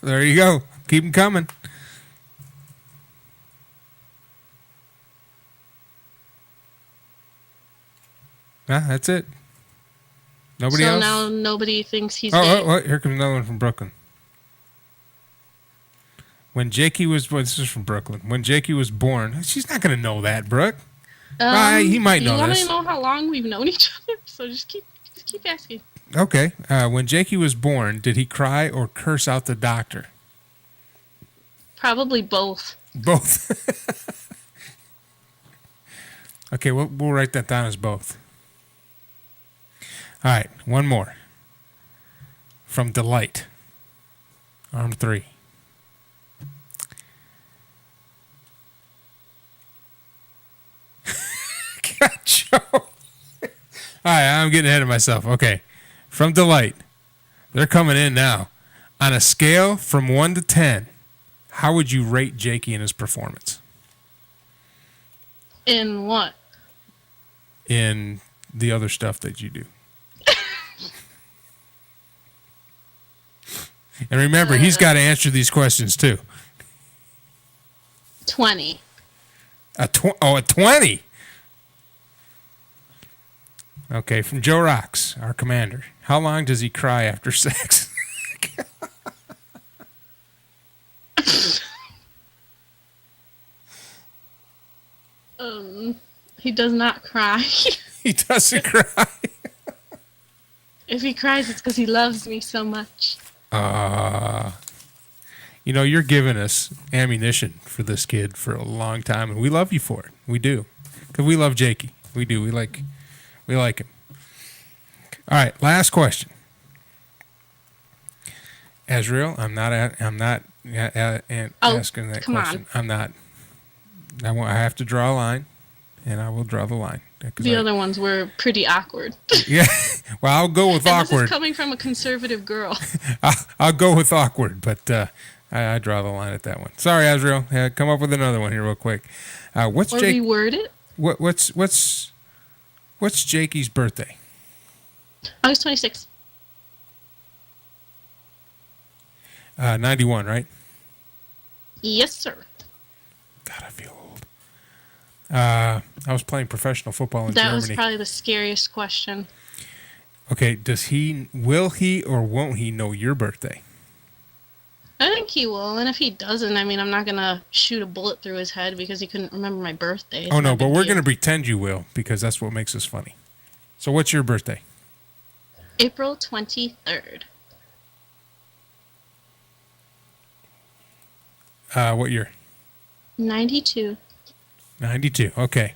There you go. Keep them coming. That's it. Nobody else? So now nobody thinks he's gay. Oh, here comes another one from Brooklyn. This is from Brooklyn. When Jakey was born, she's not going to know that, Brooke. He might know this. You want to know how long we've known each other? So just keep asking. Okay. When Jakey was born, did he cry or curse out the doctor? Probably both. Both. Okay, we'll write that down as both. All right, one more. From Delight. Arm 3. God, Joe. All right, I'm getting ahead of myself. Okay. From Delight. They're coming in now. On a scale from 1 to 10, how would you rate Jakey in his performance? In what? In the other stuff that you do. And remember, he's got to answer these questions too. 20. A 20. Okay, from Joe Rocks, our commander. How long does he cry after sex? He does not cry. He doesn't cry. If he cries, it's because he loves me so much. You're giving us ammunition for this kid for a long time, and we love you for it. We do, because we love Jakey. We do. We like him. All right, last question. Azrael, I'm not asking that come question. on. I'm not. I have to draw a line, and I will draw the line. The other ones were pretty awkward. Yeah, well, I'll go with and awkward. This is coming from a conservative girl. I'll go with awkward, but I draw the line at that one. Sorry, Azrael. Come up with another one here real quick. What's Jake? Reword it. What's Jakey's birthday? August 26th. 91, right? Yes, sir. God, I feel old. I was playing professional football in That Germany. was probably the scariest question. Okay, will he or won't he know your birthday? I think he will, and if he doesn't, I mean, I'm not gonna shoot a bullet through his head because he couldn't remember my birthday. It's Oh, no, not a but big we're deal. going to pretend you will because that's what makes us funny. So what's your birthday? April 23rd. What year? 92. 92. Okay.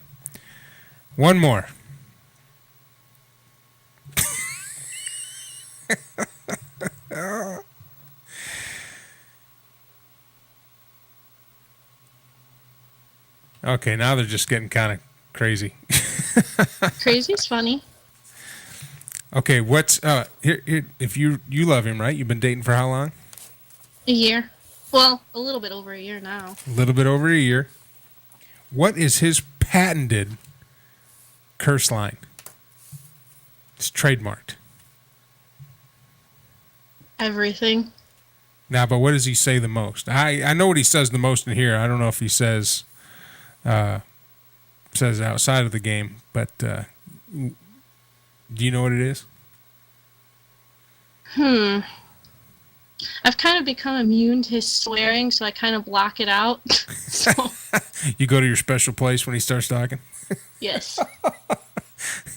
One more. Okay, now they're just getting kind of crazy. Crazy's funny. Okay, what's here? If you love him, right? You've been dating for how long? A year. Well, a little bit over a year now. A little bit over a year. What is his patented curse line? It's trademarked. Everything. Now, but what does he say the most? I know what he says the most in here. I don't know if he says outside of the game, but do you know what it is? I've kind of become immune to his swearing, so I kind of block it out. So, You go to your special place when he starts talking? yes.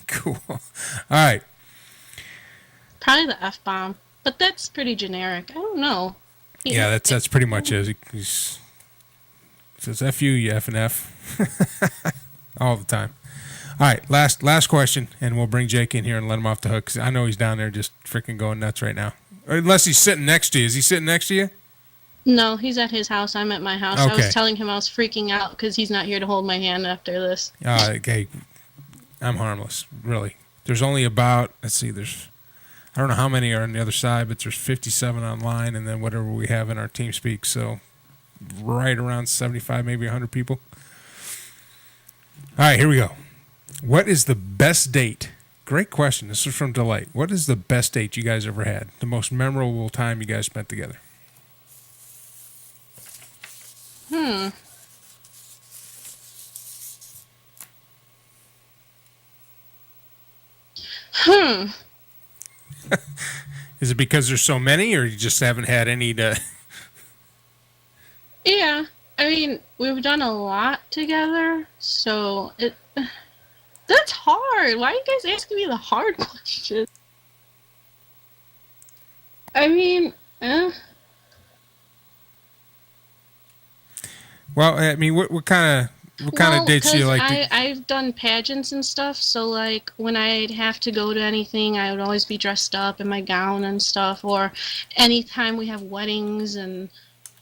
Cool. All right. Probably the F-bomb. But that's pretty generic. I don't know. Yeah, that's pretty much it. He says F you, you F and F. All the time. All right, last question, and we'll bring Jake in here and let him off the hook, 'cause I know he's down there just freaking going nuts right now. Or unless he's sitting next to you. Is he sitting next to you? No, he's at his house. I'm at my house. Okay. I was telling him I was freaking out because he's not here to hold my hand after this. Okay. I'm harmless, really. There's only about, I don't know how many are on the other side, but there's 57 online, and then whatever we have in our team speak. So right around 75, maybe 100 people. All right, here we go. What is the best date? Great question. This is from Delight. What is the best date you guys ever had? The most memorable time you guys spent together? Is it because there's so many, or you just haven't had any to... Yeah. I mean, we've done a lot together, so that's hard. Why are you guys asking me the hard questions? I mean, Well, I mean, what kind of dates do you like? I've done pageants and stuff, so like when I'd have to go to anything, I would always be dressed up in my gown and stuff, or anytime we have weddings and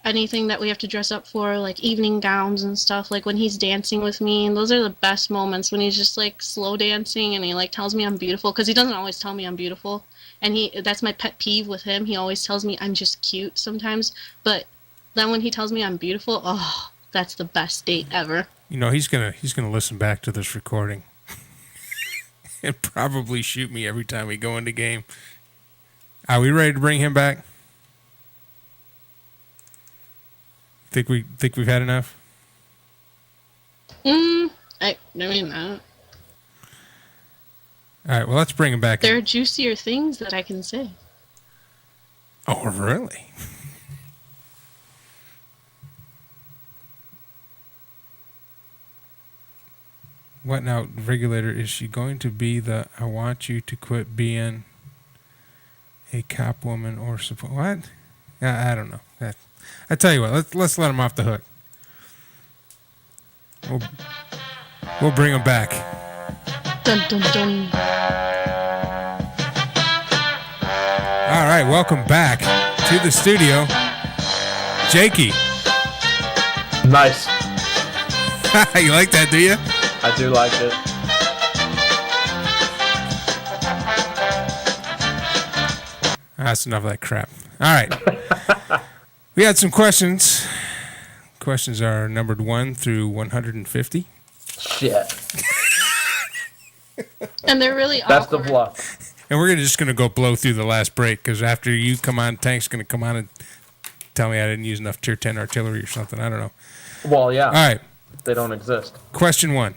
anything that we have to dress up for, like evening gowns and stuff, like when he's dancing with me, and those are the best moments when he's just like slow dancing and he like tells me I'm beautiful, because he doesn't always tell me I'm beautiful, and that's my pet peeve with him. He always tells me I'm just cute sometimes, but then when he tells me I'm beautiful, oh, that's the best date ever. You know, he's gonna listen back to this recording and probably shoot me every time we go into game. Are we ready to bring him back? Think we've had enough? I mean, All right, well, let's bring him back. There are juicier things that I can say. Oh, really? What now, regulator? Is she going to be the I want you to quit being a cop woman or support? What? I don't know. I tell you what, let's let him off the hook. We'll bring him back. Dun, dun, dun. All right, welcome back to the studio, Jakey. Nice. You like that, do you? I do like it. That's enough of that crap. All right. We had some questions. Questions are numbered 1 through 150. Shit. And they're really Best awkward. of luck. And we're just going to go blow through the last break, because after you come on, Tank's going to come on and tell me I didn't use enough Tier 10 artillery or something. I don't know. Well, yeah. All right. They don't exist. Question 1.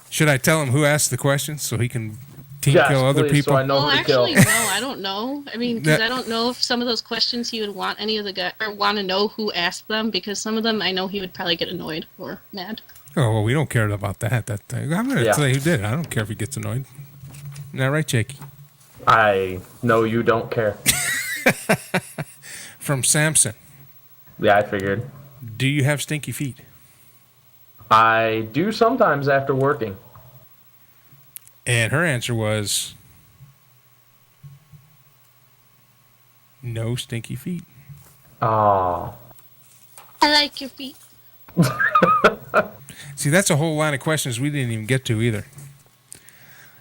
Should I tell him who asked the questions so he can team kill other please, people? So I know Well, who to actually, kill. no, I don't know. I mean, because I don't know if some of those questions he would want any of the guys, or want to know who asked them, because some of them I know he would probably get annoyed or mad. Oh, well, we don't care about that. I'm going to Yeah. tell you who did it. I don't care if he gets annoyed. Isn't that right, Jakey? I know you don't care. From Samson. Yeah, I figured. Do you have stinky feet? I do sometimes after working. And her answer was no stinky feet. Oh. I like your feet. See, that's a whole line of questions we didn't even get to either.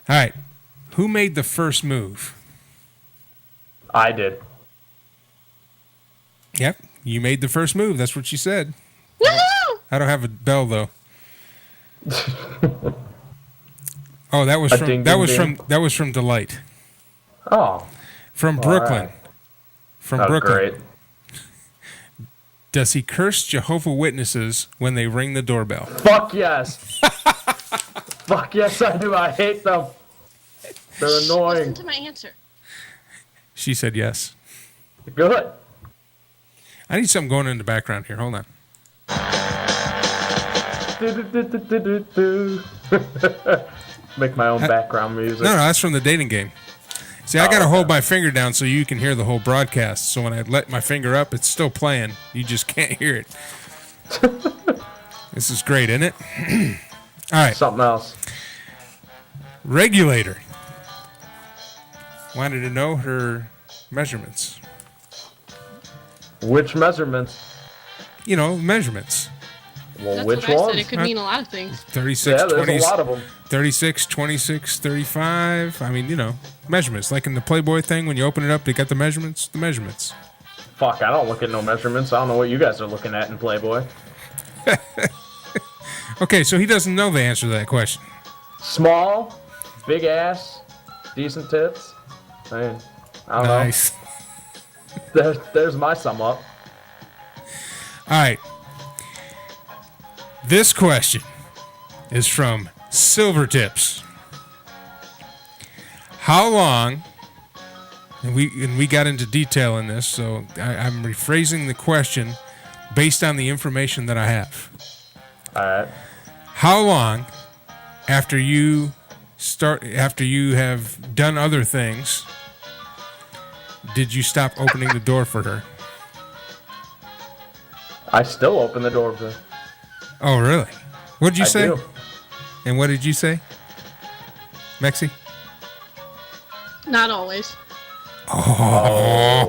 All right. Who made the first move? I did. Yep. You made the first move. That's what she said. Woohoo! I don't have a bell though. Oh, that was from Delight. Oh. From Brooklyn. Right. From Oh, Brooklyn. great. Does he curse Jehovah's Witnesses when they ring the doorbell? Fuck yes. Fuck yes, I do. I hate them. They're annoying. Listen to my answer. She said yes. Good. I need something going in the background here. Hold on. Make my own background music. No, that's from the dating game. See, I got to hold my finger down so you can hear the whole broadcast. So when I let my finger up, it's still playing. You just can't hear it. This is great, isn't it? All right. Something else. Regulator wanted to know her measurements. Which measurements? You know, measurements. Well, That's which what I ones? said. It could mean a lot of things. 36, Yeah, there's 20, a lot of them. 36, 26, 35. I mean, you know, measurements. Like in the Playboy thing, when you open it up, they got the measurements. The measurements. Fuck, I don't look at no measurements. I don't know what you guys are looking at in Playboy. Okay, so he doesn't know the answer to that question. Small, big ass, decent tits. I mean, I don't Nice. know. There's my sum up. All right. This question is from Silvertips. How long, and we got into detail in this, so I'm rephrasing the question based on the information that I have. All right. How long after you have done other things did you stop opening the door for her? I still open the door for her. Oh, really? What did you say? do. And what did you say, Mexi? Not always. Oh.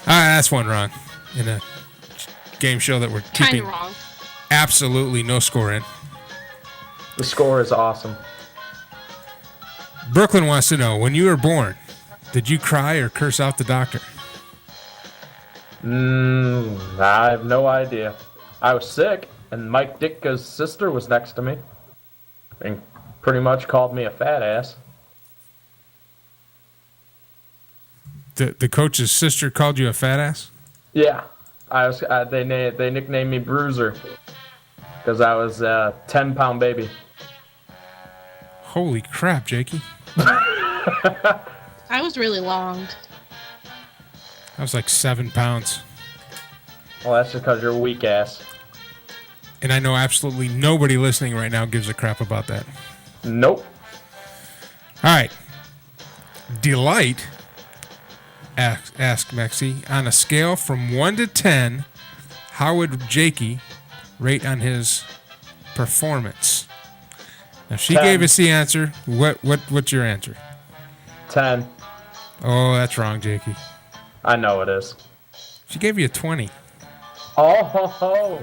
That's one wrong in a game show that we're Kind keeping of wrong. absolutely no score in. The score is awesome. Brooklyn wants to know, when you were born, did you cry or curse out the doctor? I have no idea. I was sick, and Mike Ditka's sister was next to me, and pretty much called me a fat ass. The coach's sister called you a fat ass? Yeah, they nicknamed me Bruiser because I was a 10-pound baby. Holy crap, Jakey. I was really long. I was like 7 pounds. Well, that's because you're a weak ass. And I know absolutely nobody listening right now gives a crap about that. Nope. All right. Delight asked Mexi, on a scale from 1 to 10, how would Jakey rate on his performance? Now, she 10. gave us the answer. What's your answer? 10. Oh, that's wrong, Jakey. I know it is. She gave you a 20. Oh, ho, ho.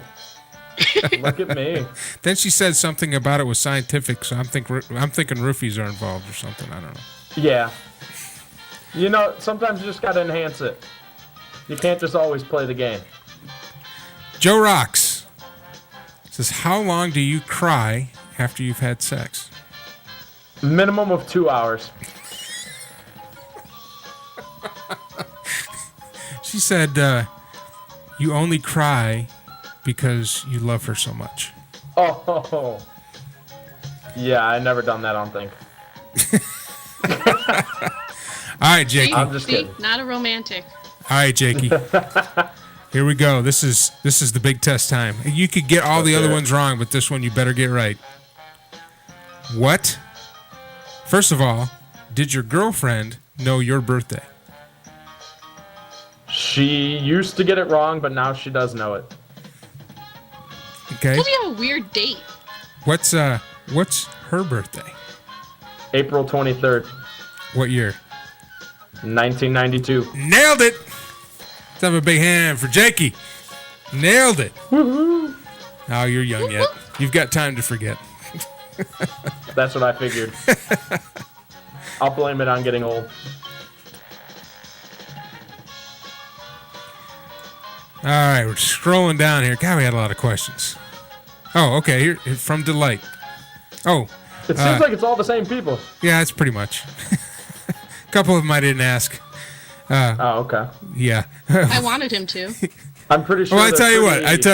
Look at me. Then she said something about it was scientific, so I'm thinking roofies are involved or something. I don't know. Yeah. You know, sometimes you just gotta enhance it. You can't just always play the game. Joe Rocks says, how long do you cry after you've had sex? Minimum of 2 hours. She said you only cry because you love her so much. Oh. Yeah, I never done that, I don't think. All right, Jakey. I'm just kidding. Not a romantic. All right, Jakey. Here we go. This is the big test time. You could get all the other ones wrong, but this one you better get right. What? First of all, did your girlfriend know your birthday? She used to get it wrong, but now she does know it. Okay. Because you have a weird date. What's her birthday? April 23rd. What year? 1992. Nailed it! Let's have a big hand for Jakey. Nailed it. Woohoo! Oh, you're young yet. You've got time to forget. That's what I figured. I'll blame it on getting old. All right, we're scrolling down here. God, we had a lot of questions. Oh, okay. Here from Delight. Oh. It seems like it's all the same people. Yeah, it's pretty much. A couple of them I didn't ask. Oh, okay. Yeah. I wanted him to. I'm pretty sure. Well, I tell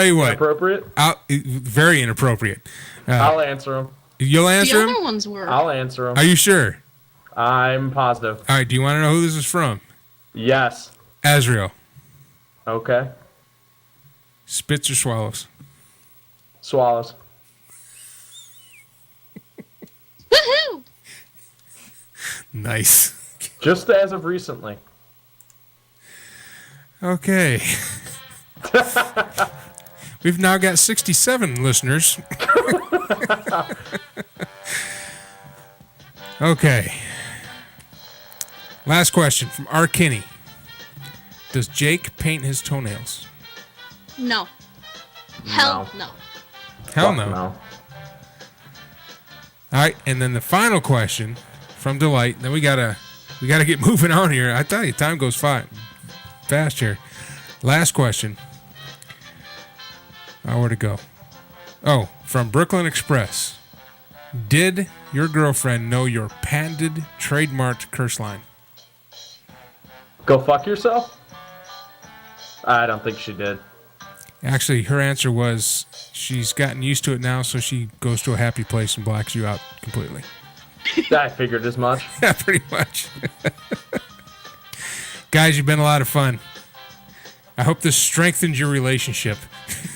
you what. Inappropriate? Very inappropriate. I'll answer them. You'll answer The them? other ones were. I'll answer them. Are you sure? I'm positive. All right, do you want to know who this is from? Yes. Azrael. Okay. Spits or swallows? Swallows. Woohoo! Nice. Just as of recently. Okay. We've now got 67 listeners. Okay. Last question from R. Kinney. Does Jake paint his toenails? No. Hell no. Hell no. All right, and then the final question from Delight. Then we gotta get moving on here. I tell you, time goes fast here. Last question. Where to go? Oh, from Brooklyn Express. Did your girlfriend know your patented trademarked curse line? Go fuck yourself? I don't think she did. Actually, her answer was she's gotten used to it now, so she goes to a happy place and blacks you out completely. I figured as much. Yeah, pretty much. Guys, you've been a lot of fun. I hope this strengthened your relationship.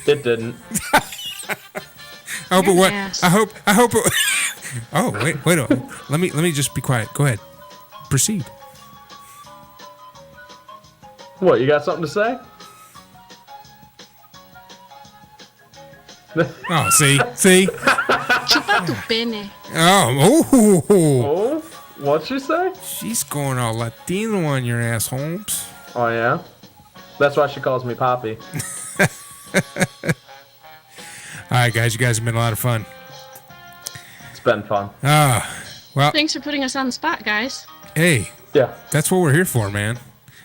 It didn't. I hope it what? I hope it. Oh, wait. Let me just be quiet. Go ahead. Proceed. What, you got something to say? Oh, see? Chupa tu pene. Oh. What'd she say? She's going all Latino on your ass, Holmes. Oh, yeah? That's why she calls me Poppy. All right, guys. You guys have been a lot of fun. It's been fun. Well. Thanks for putting us on the spot, guys. Hey. Yeah. That's what we're here for, man.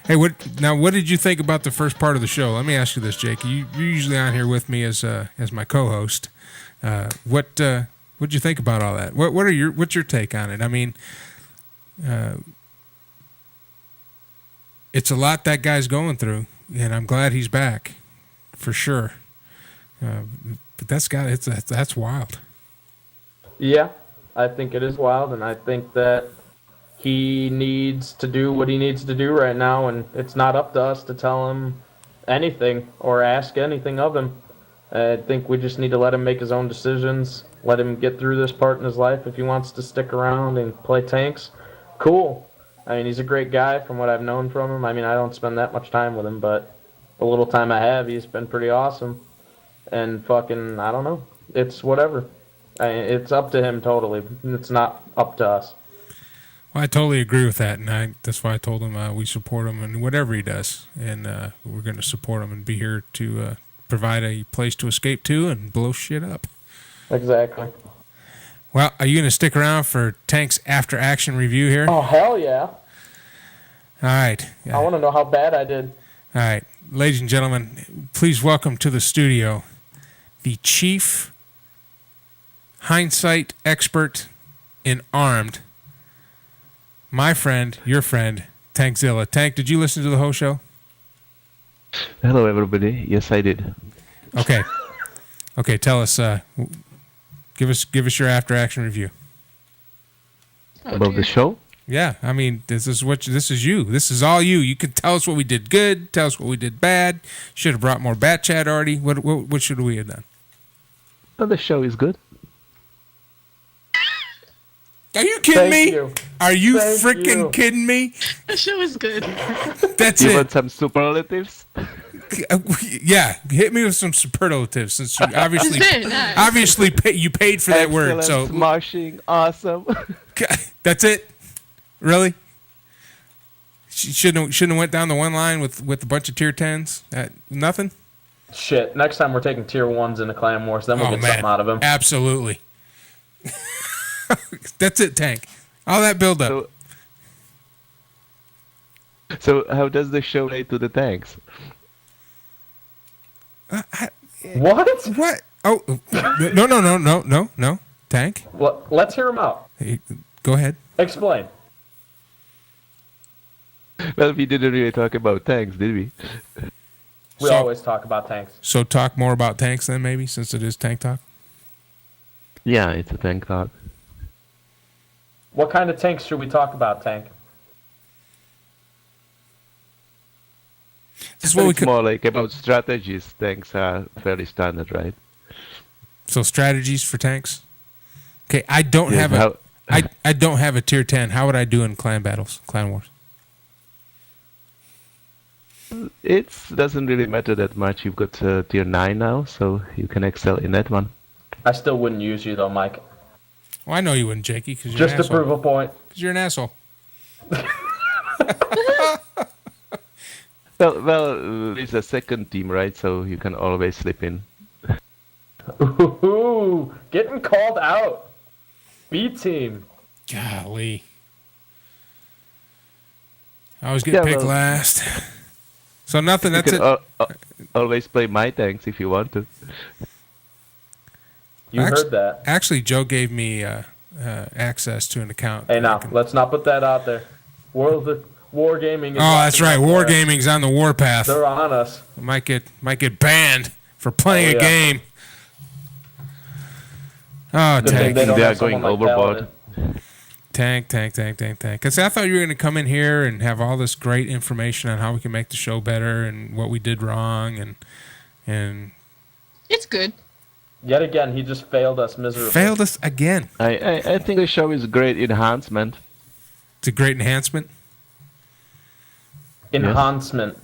Hey, what did you think about the first part of the show? Let me ask you this, Jake. You're usually on here with me as my co-host. What'd you think about all that? What's your take on it? I mean, it's a lot that guy's going through, and I'm glad he's back, for sure. But that's wild. Yeah, I think it is wild, and I think that he needs to do what he needs to do right now, and it's not up to us to tell him anything or ask anything of him. I think we just need to let him make his own decisions, let him get through this part in his life. If he wants to stick around and play tanks, cool. I mean, he's a great guy from what I've known from him. I mean, I don't spend that much time with him, but the little time I have, he's been pretty awesome. And fucking, I don't know. It's whatever. It's up to him totally. It's not up to us. Well, I totally agree with that, and that's why I told him we support him in whatever he does, and we're going to support him and be here to provide a place to escape to and blow shit up. Exactly. Well, are you going to stick around for Tank's after action review here? Oh, hell yeah. All right. I want to know how bad I did. All right. Ladies and gentlemen, please welcome to the studio the chief hindsight expert in Armed, my friend, your friend, Tankzilla. Tank, did you listen to the whole show? Hello, everybody. Yes, I did. Okay. Okay, tell us. Give us your after action review. About the show? Yeah, I mean, this is you. This is all you. You can tell us what we did good. Tell us what we did bad. Should have brought more bat chat already. What should we have done? Well, the show is good. Are you kidding me? You. Are you freaking kidding me? The show is good. That's you it. want some superlatives? Yeah, hit me with some superlatives since you obviously That's very nice. you paid for that word. So smashing, awesome. That's it. Really? Shouldn't have went down the one line with a bunch of tier 10s. Nothing. Shit. Next time we're taking tier 1s into Clan Wars, then we'll get something out of them. Absolutely. That's it, Tank. All that build up. So how does the show relate to the tanks? What? What? Oh, no. Tank. Well, let's hear him out. Hey, go ahead. Explain. Well, we didn't really talk about tanks, did we? We always talk about tanks. So talk more about tanks then, maybe, since it is tank talk. Yeah, it's a tank talk. What kind of tanks should we talk about, Tank? This is what it's more like about strategies. Tanks are fairly standard, right? So strategies for tanks. Okay, I don't have I don't have a tier 10. How would I do in clan battles, clan wars? It doesn't really matter that much. You've got tier 9 now, so you can excel in that one. I still wouldn't use you though, Mike. Well, I know you wouldn't, Jakey, because you're just an to prove a point. Because you're an asshole. Well, it's a second team, right? So you can always slip in. Ooh, getting called out. B team. Golly. I always get picked last. So nothing. That's it. Always play my tanks if you want to. You heard that. Actually, Joe gave me access to an account. Hey, now let's not put that out there. Wargaming. Oh, that's right. Wargaming's on the warpath. They're on us. Might get banned for playing a game. Oh, Tank. They are going overboard. Tank. Because I thought you were going to come in here and have all this great information on how we can make the show better and what we did wrong and. It's good. Yet again, he just failed us miserably. Failed us again. I think the show is a great enhancement. It's a great enhancement. Enhancement.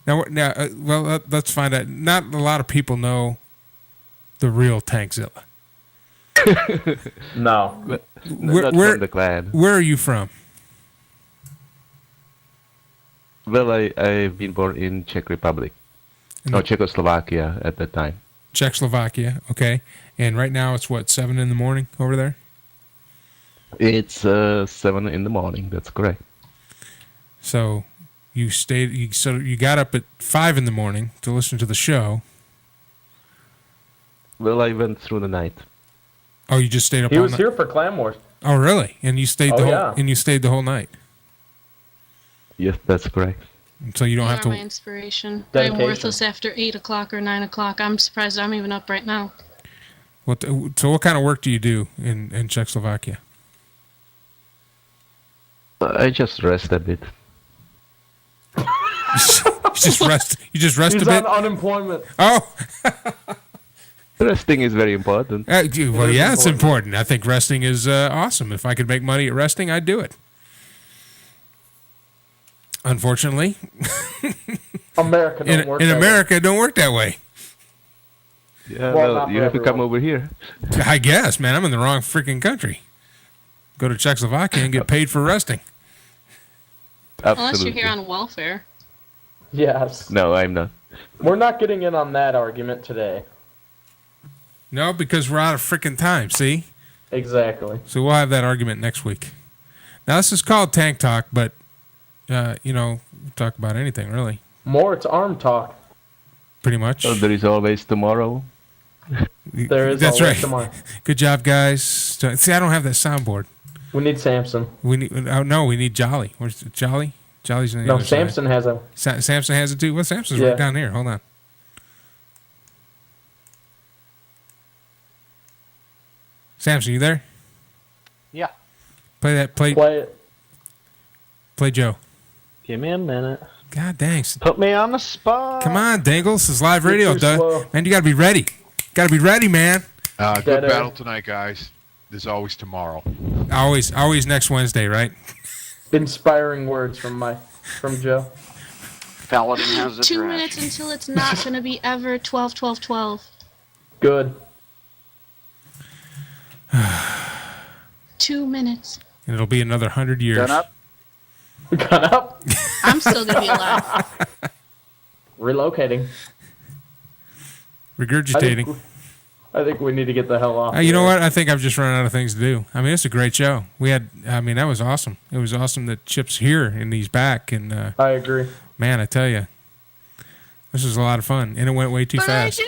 Well, let's find out. Not a lot of people know the real Tankzilla. No. Not from the clan. Where are you from? Well, I've been born in Czech Republic. Czechoslovakia at that time. Czechoslovakia, okay. And right now it's what, 7 in the morning over there? It's 7 in the morning. That's correct. So you got up at 5 in the morning to listen to the show. Well, I went through the night. Oh, you just stayed up. He all was night? here for Clan Wars. Oh, really? And you stayed the whole night. Yes, that's correct. So you don't have to. My inspiration. Dedication. I'm worthless after 8 o'clock or 9 o'clock. I'm surprised I'm even up right now. So what kind of work do you do in Czechoslovakia? I just rest a bit. You just rest a bit? He's on unemployment. Oh. Resting is very important. Well, yeah, it's important. I think resting is awesome. If I could make money at resting, I'd do it. Unfortunately, America don't work in that America, it don't work that way. Yeah, well, you have to come over here. I guess, man. I'm in the wrong freaking country. Go to Czechoslovakia and get paid for resting. Absolutely. Unless you're here on welfare. Yes. No, I'm not. We're not getting in on that argument today. No, because we're out of freaking time, see? Exactly. So we'll have that argument next week. Now, this is called Tank Talk, but, talk about anything, really. More, it's arm talk. Pretty much. Oh, there is always tomorrow. There is That's always right. tomorrow. Good job, guys. See, I don't have that soundboard. We need Samson. We need Jolly. Where's Jolly? Jolly's on the No, other Samson side. has a. Samson has it too. Well, Samson's Yeah. right down here. Hold on. Samson, you there? Yeah. Play that. Play it. Play Joe. Give me a minute. God dang. Put me on the spot. Come on, Dangles. This is live You're radio, too duh. slow. Man, you got to be ready. Got to be ready, man. Good battle tonight, guys. There's always tomorrow. Always next Wednesday, right? Inspiring words from Joe. Paladin has the 2 minutes until it's not going to be ever 12, 12, 12. Good. 2 minutes. And it'll be another 100 years. Gun up. Gun up. I'm still going to be alive. Relocating. Regurgitating. I think we need to get the hell off. You know what? I think I've just run out of things to do. I mean, it's a great show. That was awesome. It was awesome that Chip's here and he's back. And I agree. Man, I tell you, this was a lot of fun. And it went way too fast.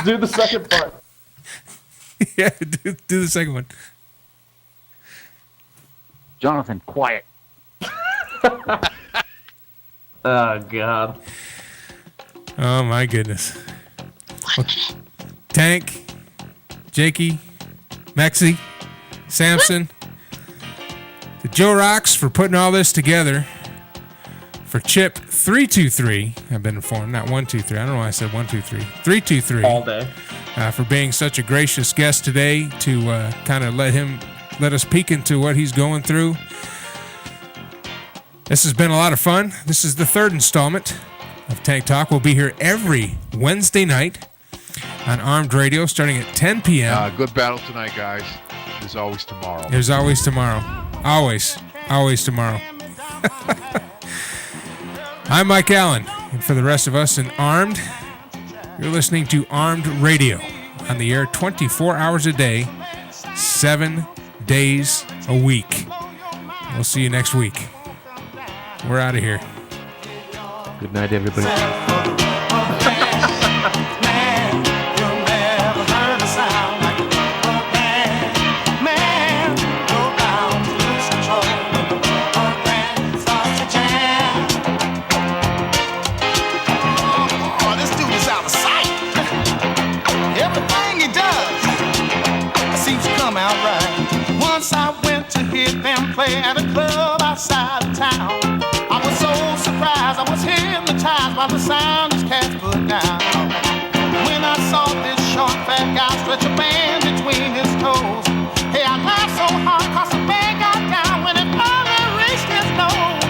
Do the second part. Yeah, do the second one. Jonathan, quiet. Oh, God. Oh, my goodness. Well, Tank, Jakey, Mexi, Samson, to Joe Rocks for putting all this together. For Chip323, I've been informed, not 123. I don't know why I said 123. 323. All day. For being such a gracious guest today to kind of let us peek into what he's going through. This has been a lot of fun. This is the third installment of Tank Talk. We'll be here every Wednesday night on Armed Radio starting at 10 p.m. Good battle tonight, guys. There's always tomorrow. There's always tomorrow. Always tomorrow. I'm Mike Allen, and for the rest of us in Armed, you're listening to Armed Radio on the air 24 hours a day, 7 days a week. We'll see you next week. We're out of here. Good night, everybody. Once I went to hear them play at a club outside of town. I was so surprised, I was hypnotized by the sound these cats put down. When I saw this short fat guy stretch a band between his toes, hey, I laughed so hard 'cause the band got down when it finally reached his nose.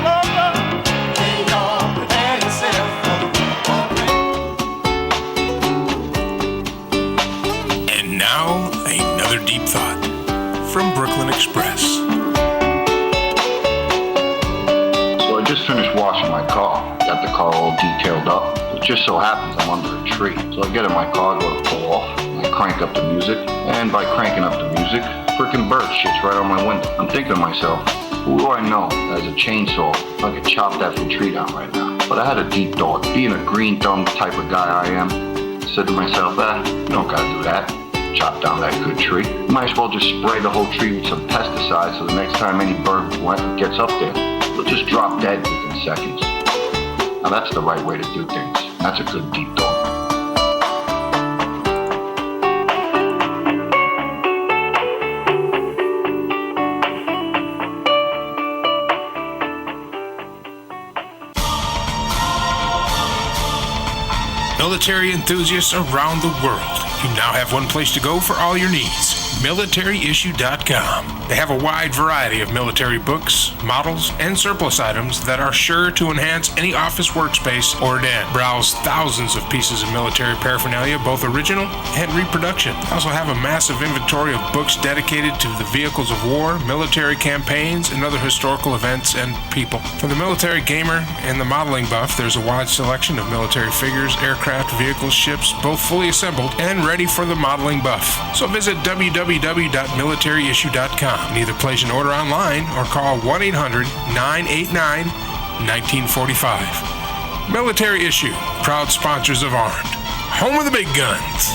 Hey, y'all, prepare yourself for the And now, another deep thought from Brooklyn Express. So I just finished washing my car. Got the car all detailed up. It just so happens I'm under a tree. So I get in my car, go to pull off, and I crank up the music. And by cranking up the music, frickin' bird shits right on my window. I'm thinking to myself, who do I know that has a chainsaw? I could chop that tree down right now. But I had a deep thought. Being a green thumb type of guy I am, I said to myself, you don't gotta do that. Chop down that good tree. You might as well just spray the whole tree with some pesticide so the next time any bird gets up there, it'll just drop dead within seconds. Now that's the right way to do things. That's a good deep thought. Military enthusiasts around the world, you now have one place to go for all your needs. MilitaryIssue.com. They have a wide variety of military books, models, and surplus items that are sure to enhance any office workspace or den. Browse thousands of pieces of military paraphernalia, both original and reproduction. They also have a massive inventory of books dedicated to the vehicles of war, military campaigns, and other historical events and people. For the military gamer and the modeling buff, there's a wide selection of military figures, aircraft, vehicles, ships, both fully assembled and ready for the modeling buff. So visit www.militaryissue.com and either place an order online or call 1-800-989-1945. Military Issue, proud sponsors of Armed, home of the big guns.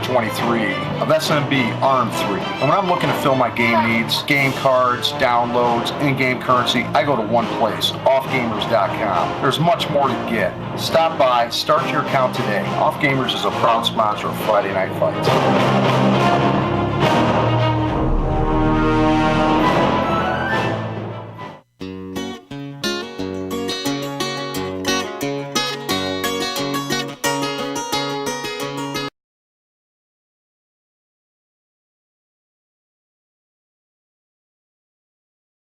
Chip323 of SMB Arm 3. And when I'm looking to fill my game needs, game cards, downloads, in-game currency, I go to one place, offgamers.com. There's much more to get. Stop by, start your account today. Off Gamers is a proud sponsor of Friday Night Fights.